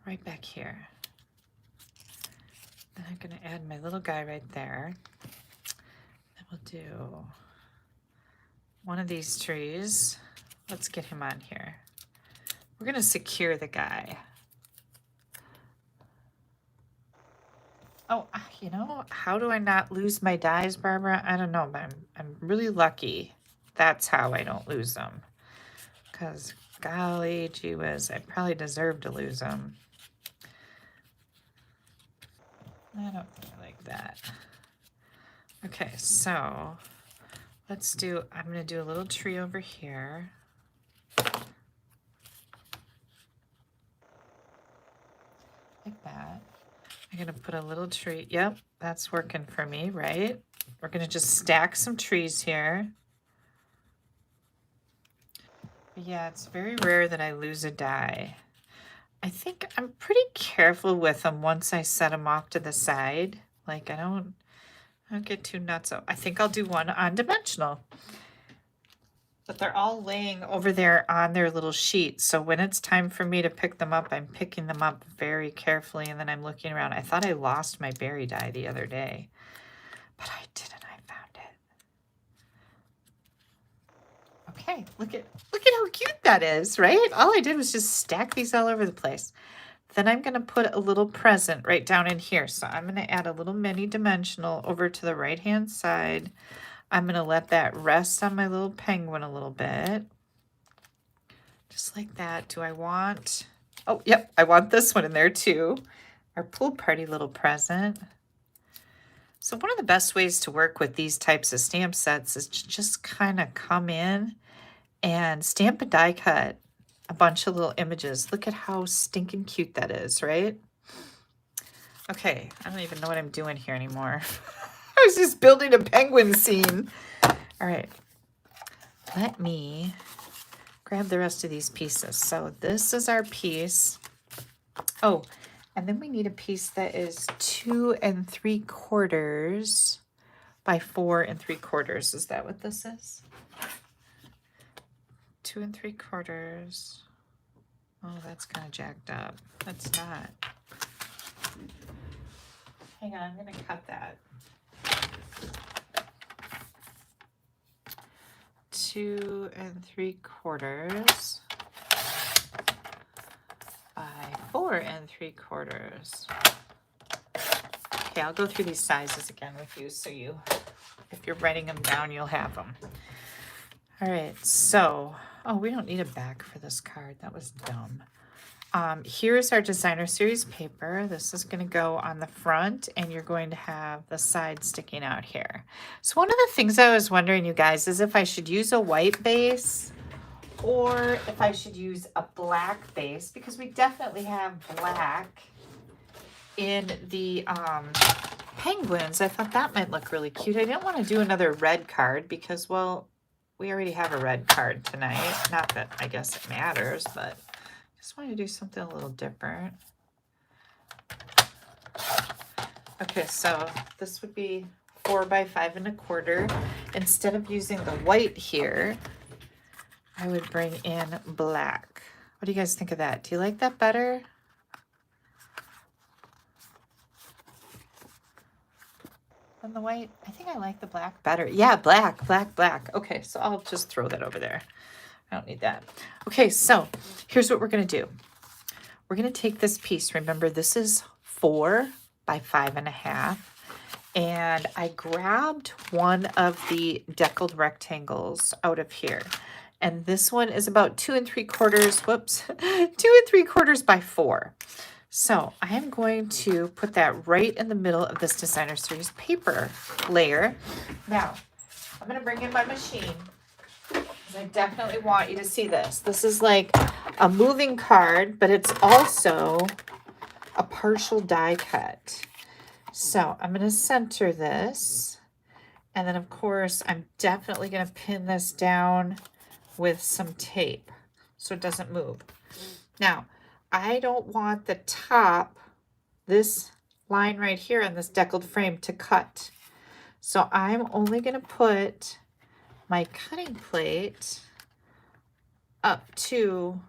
A: right back here. Then I'm going to add my little guy right there. Then we'll do one of these trees. Let's get him on here. We're going to secure the guy. Oh, you know, how do I not lose my dies, Barbara? I don't know, but I'm really lucky. That's how I don't lose them. Because, golly, gee whiz, I probably deserve to lose them. I don't really like that. Okay, so I'm going to do a little tree over here. Like that. I'm going to put a little tree. Yep, that's working for me, right? We're going to just stack some trees here. But yeah, it's very rare that I lose a die. I think I'm pretty careful with them once I set them off to the side. Like I don't get too nuts. I think I'll do one on dimensional. But they're all laying over there on their little sheet. So when it's time for me to pick them up, I'm picking them up very carefully. And then I'm looking around. I thought I lost my berry die the other day. But I didn't. I found it. Okay, look at how cute that is, right? All I did was just stack these all over the place. Then I'm going to put a little present right down in here. So I'm going to add a little mini dimensional over to the right-hand side. I'm going to let that rest on my little penguin a little bit. Just like that. Do I want... Oh, yep, I want this one in there too. Our pool party little present. So one of the best ways to work with these types of stamp sets is to just kind of come in and stamp a die cut a bunch of little images. Look at how stinking cute that is, right? Okay, I don't even know what I'm doing here anymore. was just building a penguin scene. All right. Let me grab the rest of these pieces. So this is our piece. Oh, and then we need a piece that is 2 3/4 by 4 3/4. Is that what this is? 2 3/4. Oh, that's kind of jacked up. That's not. Hang on, I'm going to cut that. 2 3/4 by 4 3/4. Okay, I'll go through these sizes again with you so you, if you're writing them down, you'll have them. All right, so, oh, we don't need a back for this card. That was dumb. Here's our designer series paper. This is going to go on the front, and you're going to have the side sticking out here. So one of the things I was wondering, you guys, is if I should use a white base or if I should use a black base, because we definitely have black in the penguins. I thought that might look really cute. I didn't want to do another red card because, well, we already have a red card tonight. Not that I guess it matters, but just want to do something a little different. Okay, so this would be 4 by 5 1/4. Instead of using the white here, I would bring in black. What do you guys think of that? Do you like that better? Than the white? I think I like the black better. Yeah, black. Okay, so I'll just throw that over there. I don't need that. Okay, so here's what we're going to do. We're going to take this piece. Remember, this is 4 by 5 1/2. And I grabbed one of the deckled rectangles out of here. And this one is about 2 3/4, whoops, 2 3/4 by 4. So I am going to put that right in the middle of this designer series paper layer. Now, I'm going to bring in my machine. I definitely want you to see this. This is like a moving card, but it's also a partial die cut. So I'm going to center this. And then, of course, I'm definitely going to pin this down with some tape so it doesn't move. Now, I don't want the top, this line right here on this deckled frame, to cut. So I'm only going to put my cutting plate up to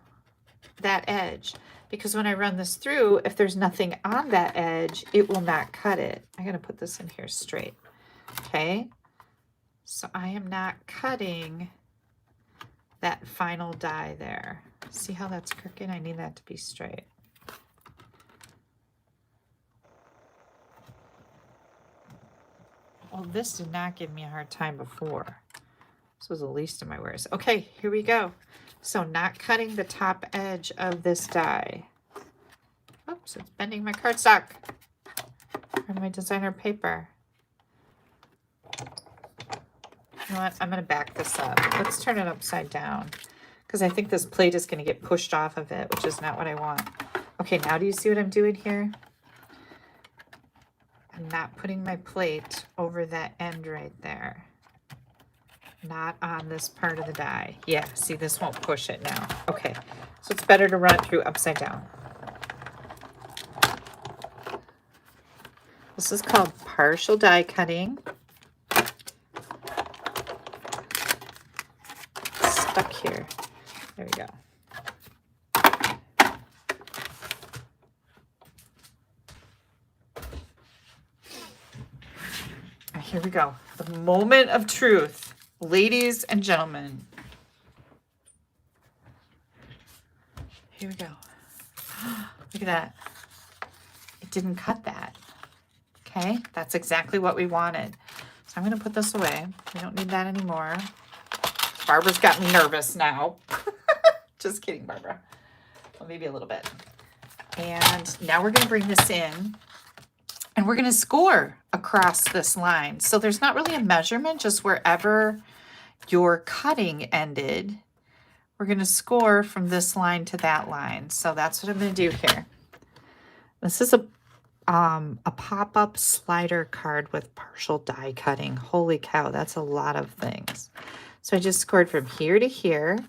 A: that edge, because when I run this through, if there's nothing on that edge, it will not cut it. I gotta put this in here straight. Okay, so I am not cutting that final die there. See how that's crooked? I need that to be straight. Well, this did not give me a hard time before. This was the least of my worries. Okay, here we go. So not cutting the top edge of this die. Oops, it's bending my cardstock or my designer paper. You know what? I'm going to back this up. Let's turn it upside down because I think this plate is going to get pushed off of it, which is not what I want. Okay, now do you see what I'm doing here? I'm not putting my plate over that end right there. Not on this part of the die. Yeah, see, this won't push it now. Okay, so it's better to run it through upside down. This is called partial die cutting. Stuck here. There we go. Here we go. The moment of truth. Ladies and gentlemen, here we go. Look at that. It didn't cut that. Okay, that's exactly what we wanted. So I'm going to put this away. We don't need that anymore. Barbara's got me nervous now. Just kidding, Barbara. Well, maybe a little bit. And now we're going to bring this in. And we're going to score across this line. So there's not really a measurement, just wherever your cutting ended, we're going to score from this line to that line. So that's what I'm going to do here. This is a a pop-up slider card with partial die cutting. Holy cow, that's a lot of things. So I just scored from here to here.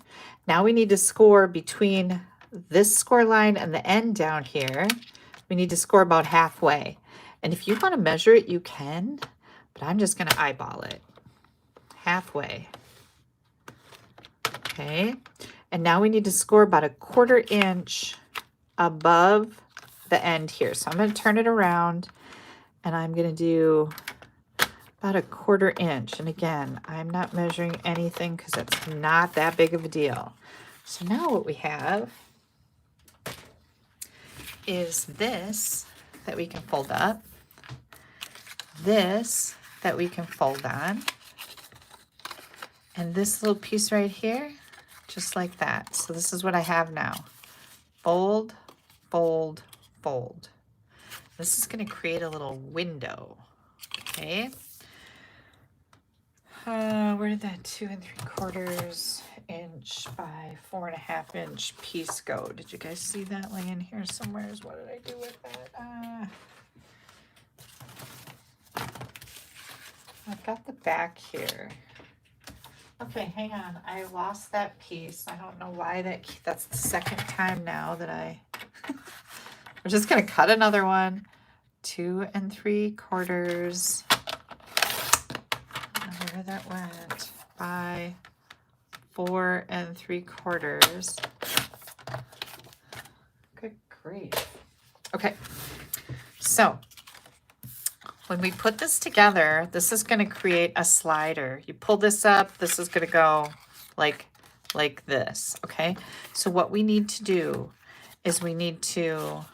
A: Now we need to score between this score line and the end down here. We need to score about halfway. And if you want to measure it, you can, but I'm just going to eyeball it. Halfway. Okay. And now we need to score about a 1/4 inch above the end here. So I'm going to turn it around and I'm going to do about a 1/4 inch. And again, I'm not measuring anything because it's not that big of a deal. So now what we have is this that we can fold up, this that we can fold on, and this little piece right here, just like that. So this is what I have now. Fold, fold, fold. This is going to create a little window. Okay. Where did that 2 3/4 inch by 4.5 inch piece go? Did you guys see that laying here somewhere? What did I do with that? I've got the back here. Okay, hang on. I lost that piece. I don't know why that's the second time now that we're just gonna cut another one. 2 3/4. Where that went by 4 3/4. Good grief. Okay, so when we put this together, this is going to create a slider. You pull this up, this is going to go like this, okay? So what we need to do is we need to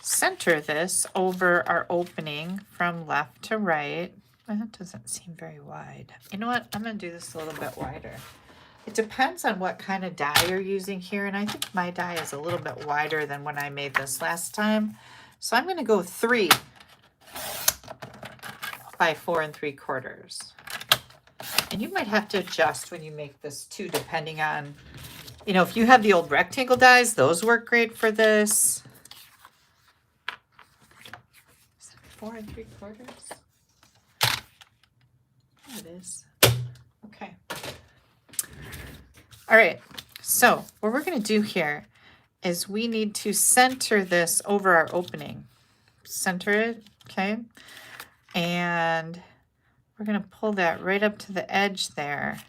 A: center this over our opening from left to right. That doesn't seem very wide. You know what? I'm going to do this a little bit wider. It depends on what kind of die you're using here, and I think my die is a little bit wider than when I made this last time. So I'm going to go 3 by 4 3/4. And you might have to adjust when you make this too, depending on, you know, if you have the old rectangle dies, those work great for this. Is it 4 3/4? There it is. Okay. All right. So what we're going to do here is we need to center this over our opening. Center it, okay? And we're going to pull that right up to the edge there.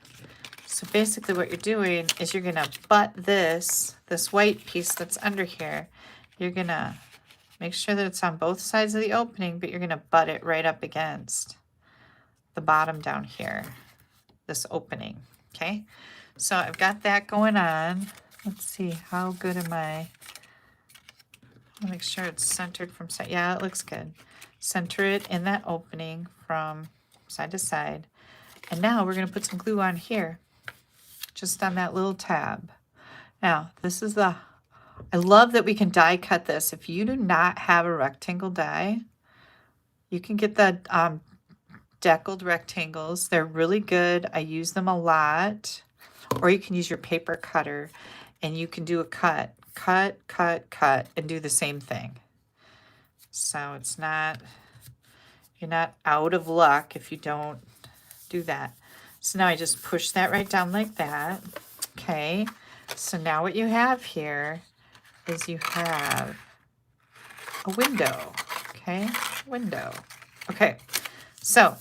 A: So basically what you're doing is you're going to butt this white piece that's under here. You're going to make sure that it's on both sides of the opening, but you're going to butt it right up against the bottom down here, this opening, okay? So I've got that going on. Let's see, how good am I? I'll make sure it's centered from side. Yeah, it looks good. Center it in that opening from side to side. And now we're going to put some glue on here, just on that little tab. Now, this is I love that we can die cut this. If you do not have a rectangle die, you can get the deckled rectangles. They're really good. I use them a lot. Or you can use your paper cutter and you can do a cut, and do the same thing. So it's not, you're not out of luck if you don't do that. So now I just push that right down like that. Okay. So now what you have here is you have a window. Okay. Window. Okay. So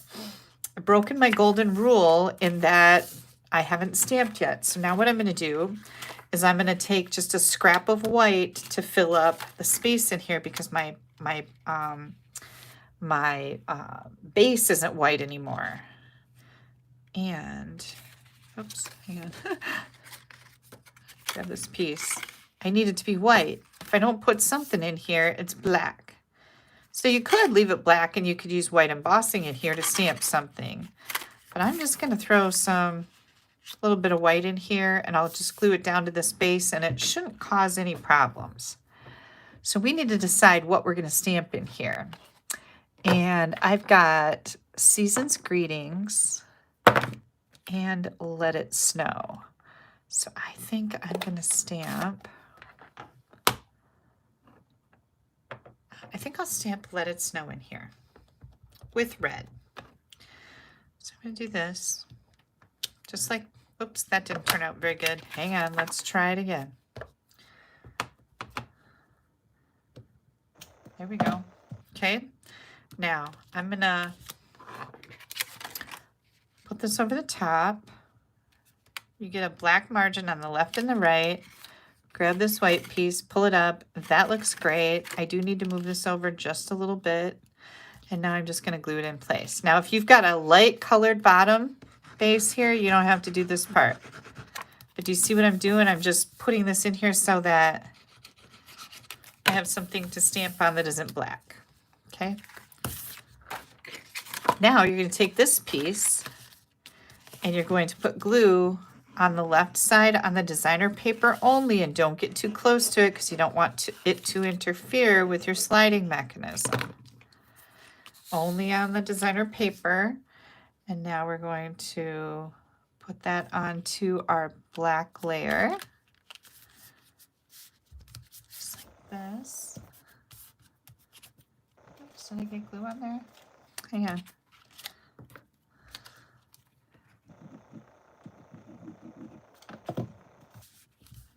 A: I've broken my golden rule in that I haven't stamped yet. So now what I'm going to do is I'm going to take just a scrap of white to fill up the space in here because my base isn't white anymore. And, oops, hang on. Grab this piece. I need it to be white. If I don't put something in here, it's black. So you could leave it black and you could use white embossing in here to stamp something. But I'm just going to throw a little bit of white in here and I'll just glue it down to this base and it shouldn't cause any problems. So we need to decide what we're going to stamp in here. And I've got Season's Greetings and Let It Snow. So I think I'm going to stamp. I think I'll stamp Let It Snow in here with red. So I'm going to do this. Just like, oops, that didn't turn out very good. Hang on, let's try it again. There we go. Okay, now I'm going to put this over the top. You get a black margin on the left and the right. Grab this white piece, pull it up. That looks great. I do need to move this over just a little bit. And now I'm just going to glue it in place. Now, if you've got a light colored bottom base here, you don't have to do this part. But do you see what I'm doing? I'm just putting this in here so that I have something to stamp on that isn't black. Okay. Now you're going to take this piece and you're going to put glue on the left side on the designer paper only, and don't get too close to it because you don't want it to interfere with your sliding mechanism. Only on the designer paper. And now we're going to put that onto our black layer. Just like this. Oops, did I get glue on there? Hang on.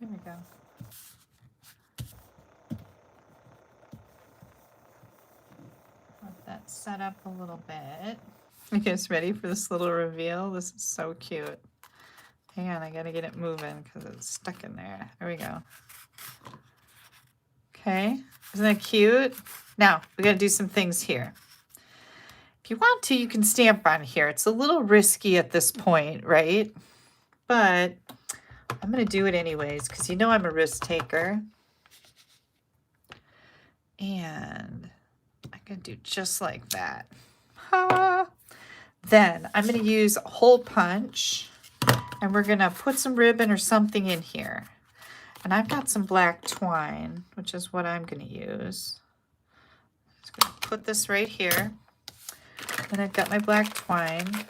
A: There we go. Let that set up a little bit. You guys ready for this little reveal? This is so cute. Hang on, I gotta get it moving because it's stuck in there. There we go. Okay, isn't that cute? Now, we gotta do some things here. If you want to, you can stamp on here. It's a little risky at this point, right? But I'm going to do it anyways because you know I'm a risk taker. And I'm going to do just like that. Ha! Then I'm going to use a hole punch and we're going to put some ribbon or something in here. And I've got some black twine, which is what I'm going to use. I'm just going to put this right here. And I've got my black twine.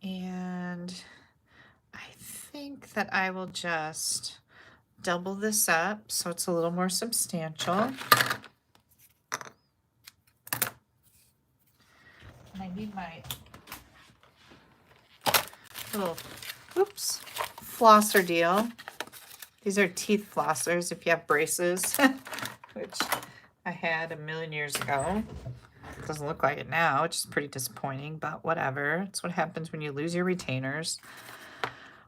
A: And I think that I will just double this up so it's a little more substantial. And I need my little, oops, flosser deal. These are teeth flossers if you have braces, which I had a million years ago. Doesn't look like it now, which is pretty disappointing, but whatever. It's what happens when you lose your retainers,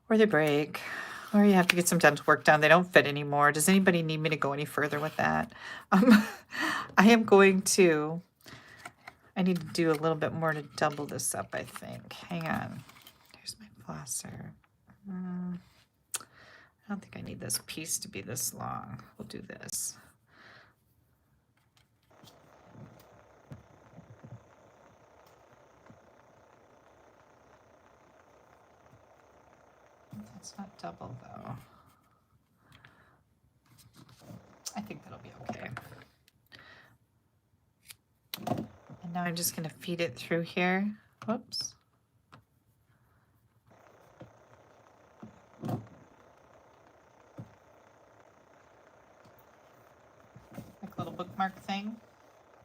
A: or they break, or you have to get some dental work done. They don't fit anymore. Does anybody need me to go any further with that? I am going to, I need to do a little bit more to double this up, I think. Hang on. Here's my flosser. I don't think I need this piece to be this long. We'll do this. It's not double though. I think that'll be okay. And now I'm just going to feed it through here. Whoops. Like a little bookmark thing.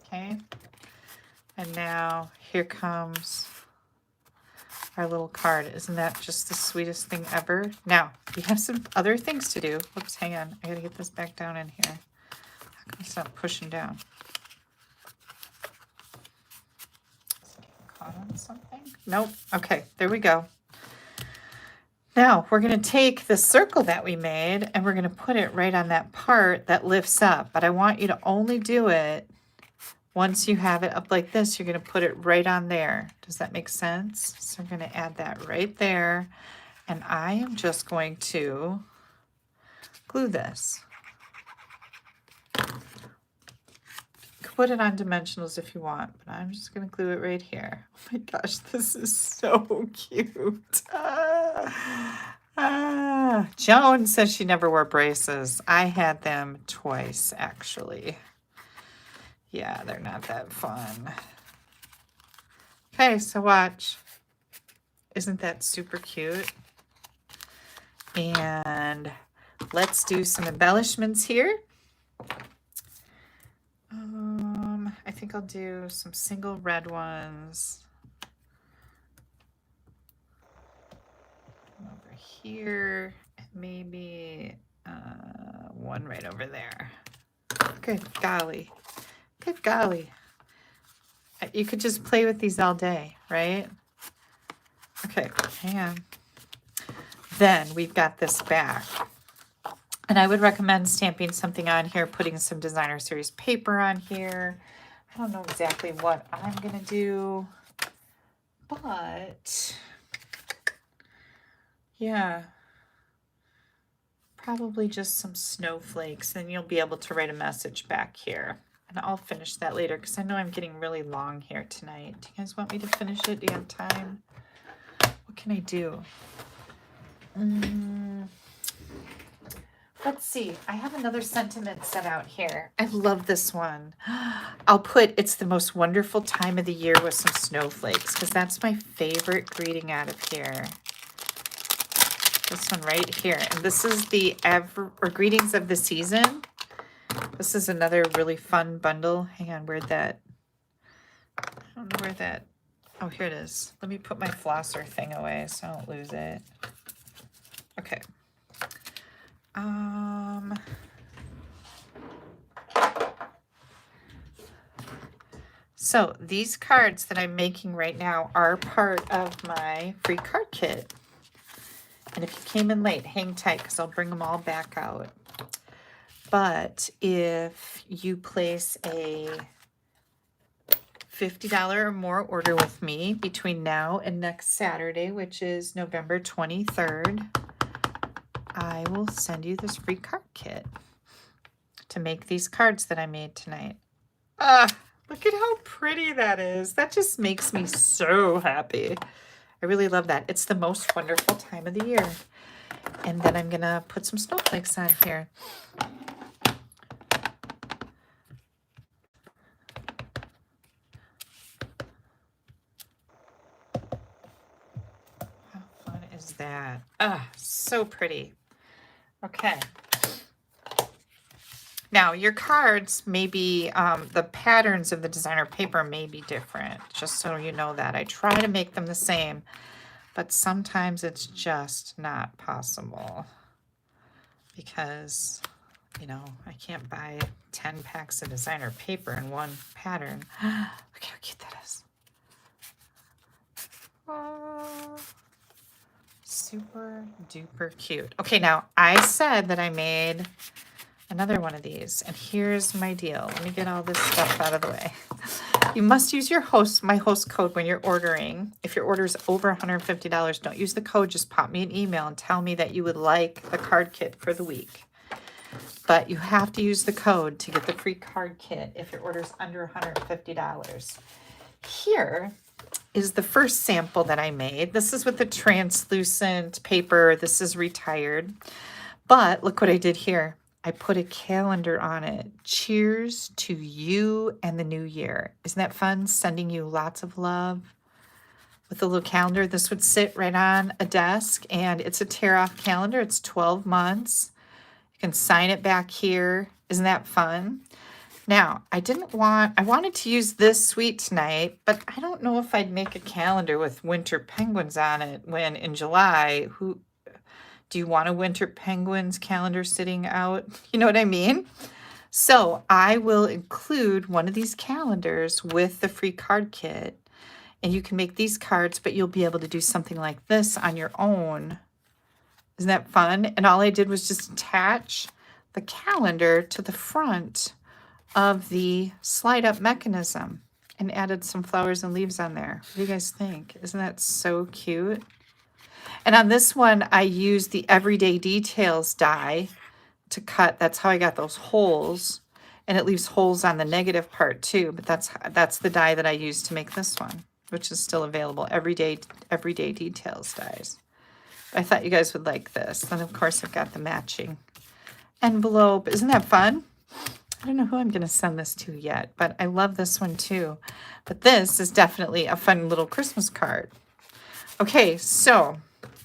A: Okay. And now here comes our little card. Isn't that just the sweetest thing ever? Now, we have some other things to do. Whoops, hang on. I gotta get this back down in here. How come it's not pushing down? Is it getting caught on something? Nope. Okay, there we go. Now, we're gonna take the circle that we made and we're gonna put it right on that part that lifts up. But I want you to only do it once you have it up like this. You're going to put it right on there. Does that make sense? So I'm going to add that right there. And I am just going to glue this. You can put it on dimensionals if you want, but I'm just going to glue it right here. Oh my gosh, this is so cute. Joan says she never wore braces. I had them twice, actually. Yeah, they're not that fun. Okay, so watch. Isn't that super cute? And let's do some embellishments here. I think I'll do some single red ones. Over here, and maybe one right over there. Good golly. Good golly. You could just play with these all day, right? Okay, hang on. Then we've got this back. And I would recommend stamping something on here, putting some designer series paper on here. I don't know exactly what I'm going to do, but yeah, probably just some snowflakes. Then you'll be able to write a message back here. And I'll finish that later because I know I'm getting really long here tonight. Do you guys want me to finish it? Do you have time? What can I do? Let's see. I have another sentiment set out here. I love this one. I'll put, it's the most wonderful time of the year with some snowflakes because that's my favorite greeting out of here. This one right here. And this is the greetings of the season. This is another really fun bundle. Hang on, where'd that? I don't know where that. Oh, here it is. Let me put my flosser thing away so I don't lose it. Okay. So these cards that I'm making right now are part of my free card kit. And if you came in late, hang tight because I'll bring them all back out. But if you place a $50 or more order with me between now and next Saturday, which is November 23rd, I will send you this free card kit to make these cards that I made tonight. Look at how pretty that is. That just makes me so happy. I really love that. It's the most wonderful time of the year. And then I'm gonna put some snowflakes on here. How fun is that? So pretty. Okay. Now your cards may be, the patterns of the designer paper may be different, just so you know that. I try to make them the same, but sometimes it's just not possible because, you know, I can't buy 10 packs of designer paper in one pattern. Look how cute that is. Oh, super duper cute. Okay, now I said that I made another one of these, and here's my deal. Let me get all this stuff out of the way. You must use my host code when you're ordering. If your order is over $150, don't use the code. Just pop me an email and tell me that you would like the card kit for the week. But you have to use the code to get the free card kit if your order is under $150. Here is the first sample that I made. This is with the translucent paper. This is retired. But look what I did here. I put a calendar on it. Cheers to you and the new year. Isn't that fun? Sending you lots of love with a little calendar. This would sit right on a desk, and it's a tear-off calendar. It's 12 months. You can sign it back here. Isn't that fun? Now, I wanted to use this suite tonight, but I don't know if I'd make a calendar with winter penguins on it when in July, do you want a winter penguins calendar sitting out? You know what I mean? So I will include one of these calendars with the free card kit, and you can make these cards, but you'll be able to do something like this on your own. Isn't that fun? And all I did was just attach the calendar to the front of the slide up mechanism and added some flowers and leaves on there. What do you guys think? Isn't that so cute? And on this one, I used the Everyday Details die to cut. That's how I got those holes. And it leaves holes on the negative part too. But that's the die that I used to make this one, which is still available. Everyday Details dies. I thought you guys would like this. Then, of course, I've got the matching envelope. Isn't that fun? I don't know who I'm going to send this to yet, but I love this one too. But this is definitely a fun little Christmas card. Okay, so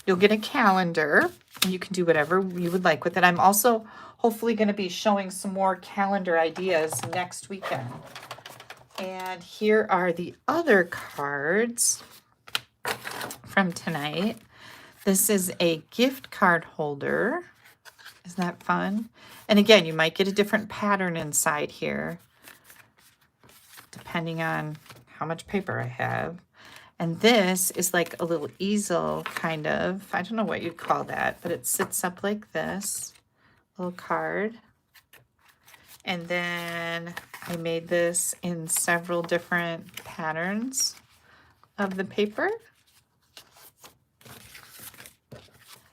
A: you'll get a calendar, and you can do whatever you would like with it. I'm also hopefully going to be showing some more calendar ideas next weekend. And here are the other cards from tonight. This is a gift card holder. Isn't that fun? And again, you might get a different pattern inside here, depending on how much paper I have. And this is like a little easel, kind of. I don't know what you'd call that, but it sits up like this. Little card. And then I made this in several different patterns of the paper.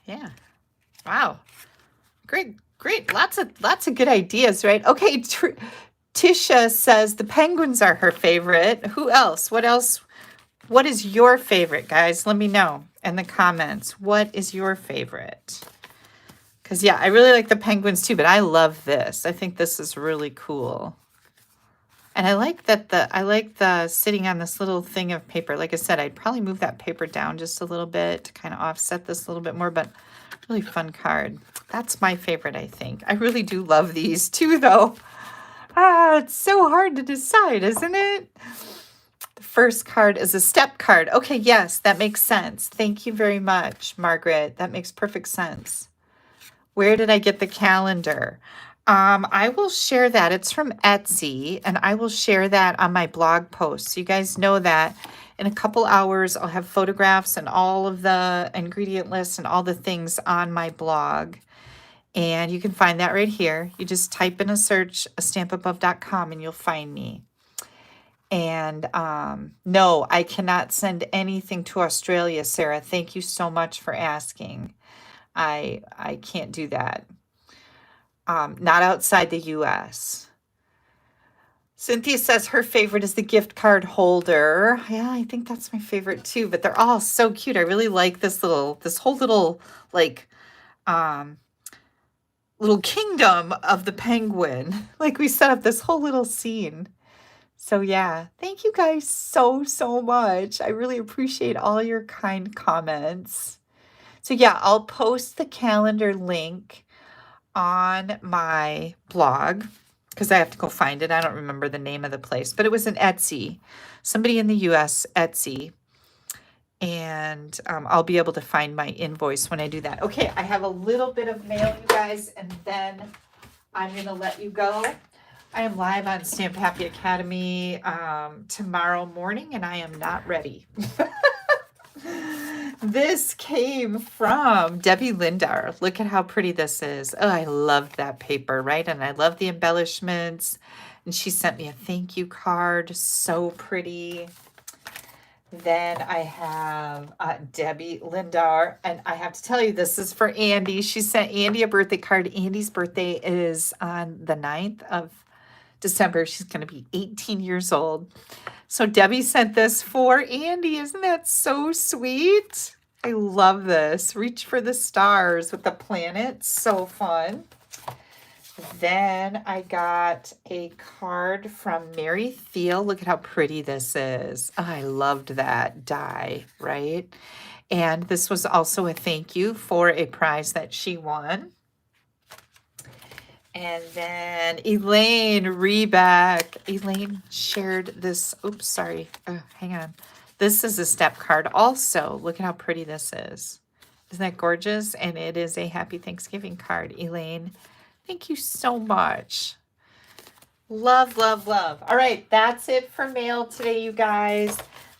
A: Yeah. Wow. Great. Lots of good ideas, right? Okay. Tisha says the penguins are her favorite. Who else? What else? What is your favorite, guys? Let me know in the comments. What is your favorite? Because, yeah, I really like the penguins too, but I love this. I think this is really cool. And I like that I like the sitting on this little thing of paper. Like I said, I'd probably move that paper down just a little bit to kind of offset this a little bit more, but really fun card. That's my favorite, I think. I really do love these too, though. It's so hard to decide, isn't it? The first card is a step card. Okay, yes, that makes sense. Thank you very much, Margaret. That makes perfect sense. Where did I get the calendar? I will share that. It's from Etsy, and I will share that on my blog post. So you guys know that in a couple hours, I'll have photographs and all of the ingredient lists and all the things on my blog. And you can find that right here. You just type in a search, AStampAbove.com, and you'll find me. And no, I cannot send anything to Australia, Sarah. Thank you so much for asking. I can't do that. Not outside the US. Cynthia says her favorite is the gift card holder. Yeah, I think that's my favorite too, but they're all so cute. I really like this whole little like little kingdom of the penguin. Like we set up this whole little scene. So yeah, thank you guys so much. I really appreciate all your kind comments. So yeah, I'll post the calendar link on my blog because I have to go find it. I don't remember the name of the place, but it was an Etsy. Somebody in the US Etsy. And I'll be able to find my invoice when I do that. Okay, I have a little bit of mail, you guys, and then I'm going to let you go. I am live on Stamp Happy Academy tomorrow morning, and I am not ready. This came from Debbie Lindar. Look at how pretty this is. Oh, I love that paper, right? And I love the embellishments. And she sent me a thank you card. So pretty. Then I have Debbie Lindar. And I have to tell you, this is for Andy. She sent Andy a birthday card. Andy's birthday is on the 9th of December. She's going to be 18 years old. So Debbie sent this for Andy. Isn't that so sweet? I love this. Reach for the stars with the planets. So fun. Then I got a card from Mary Thiel. Look at how pretty this is. Oh, I loved that die, right? And this was also a thank you for a prize that she won. And then Elaine Reback. Elaine shared this. Oops, sorry. Hang on. This is a step card also. Look at how pretty this is. Isn't that gorgeous? And it is a Happy Thanksgiving card. Elaine, thank you so much. Love, love, love. All right, that's it for mail today, you guys.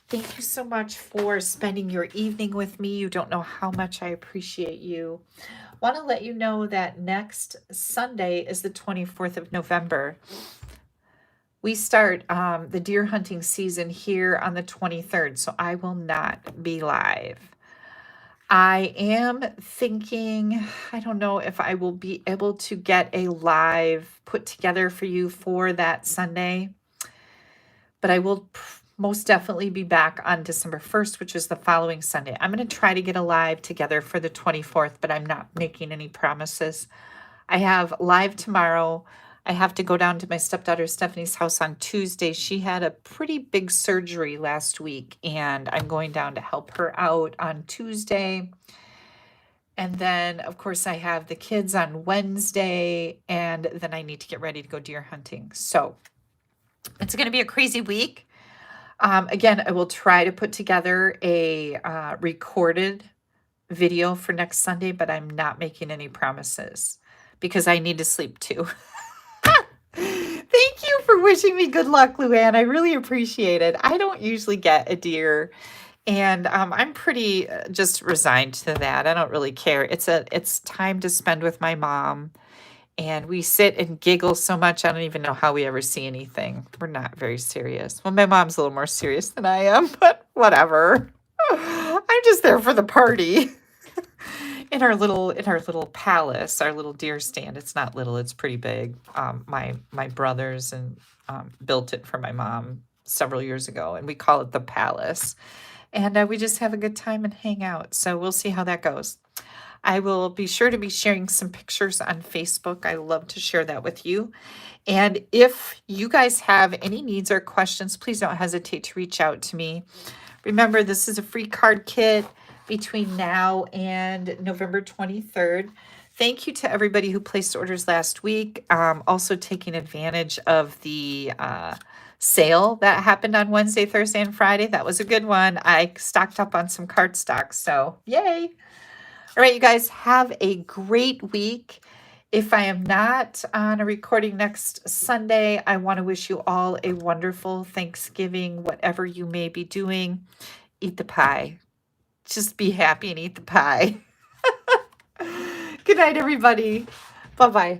A: Thank you so much for spending your evening with me. You don't know how much I appreciate you. Want to let you know that next Sunday is the 24th of November. We start the deer hunting season here on the 23rd, so I will not be live. I am thinking, I don't know if I will be able to get a live put together for you for that Sunday, but I will most definitely be back on December 1st, which is the following Sunday. I'm going to try to get a live together for the 24th, but I'm not making any promises. I have live tomorrow. I have to go down to my stepdaughter Stephanie's house on Tuesday. She had a pretty big surgery last week, and I'm going down to help her out on Tuesday. And then, of course, I have the kids on Wednesday, and then I need to get ready to go deer hunting. So it's going to be a crazy week. Again, I will try to put together a recorded video for next Sunday, but I'm not making any promises because I need to sleep too. Thank you for wishing me good luck, Luann. I really appreciate it. I don't usually get a deer, and I'm pretty just resigned to that. I don't really care. It's time to spend with my mom, and we sit and giggle so much. I don't even know how we ever see anything. We're not very serious. Well, my mom's a little more serious than I am, but whatever. I'm just there for the party. In our little palace, our little deer stand. It's not little, it's pretty big. My brothers and built it for my mom several years ago, and we call it the palace. And we just have a good time and hang out. So we'll see how that goes. I will be sure to be sharing some pictures on Facebook. I love to share that with you. And if you guys have any needs or questions, please don't hesitate to reach out to me. Remember, this is a free card kit between now and November 23rd. Thank you to everybody who placed orders last week. Also taking advantage of the sale that happened on Wednesday, Thursday, and Friday. That was a good one. I stocked up on some card stock, so yay. All right, you guys, have a great week. If I am not on a recording next Sunday, I want to wish you all a wonderful Thanksgiving, whatever you may be doing. Eat the pie. Just be happy and eat the pie. Good night, everybody. Bye-bye.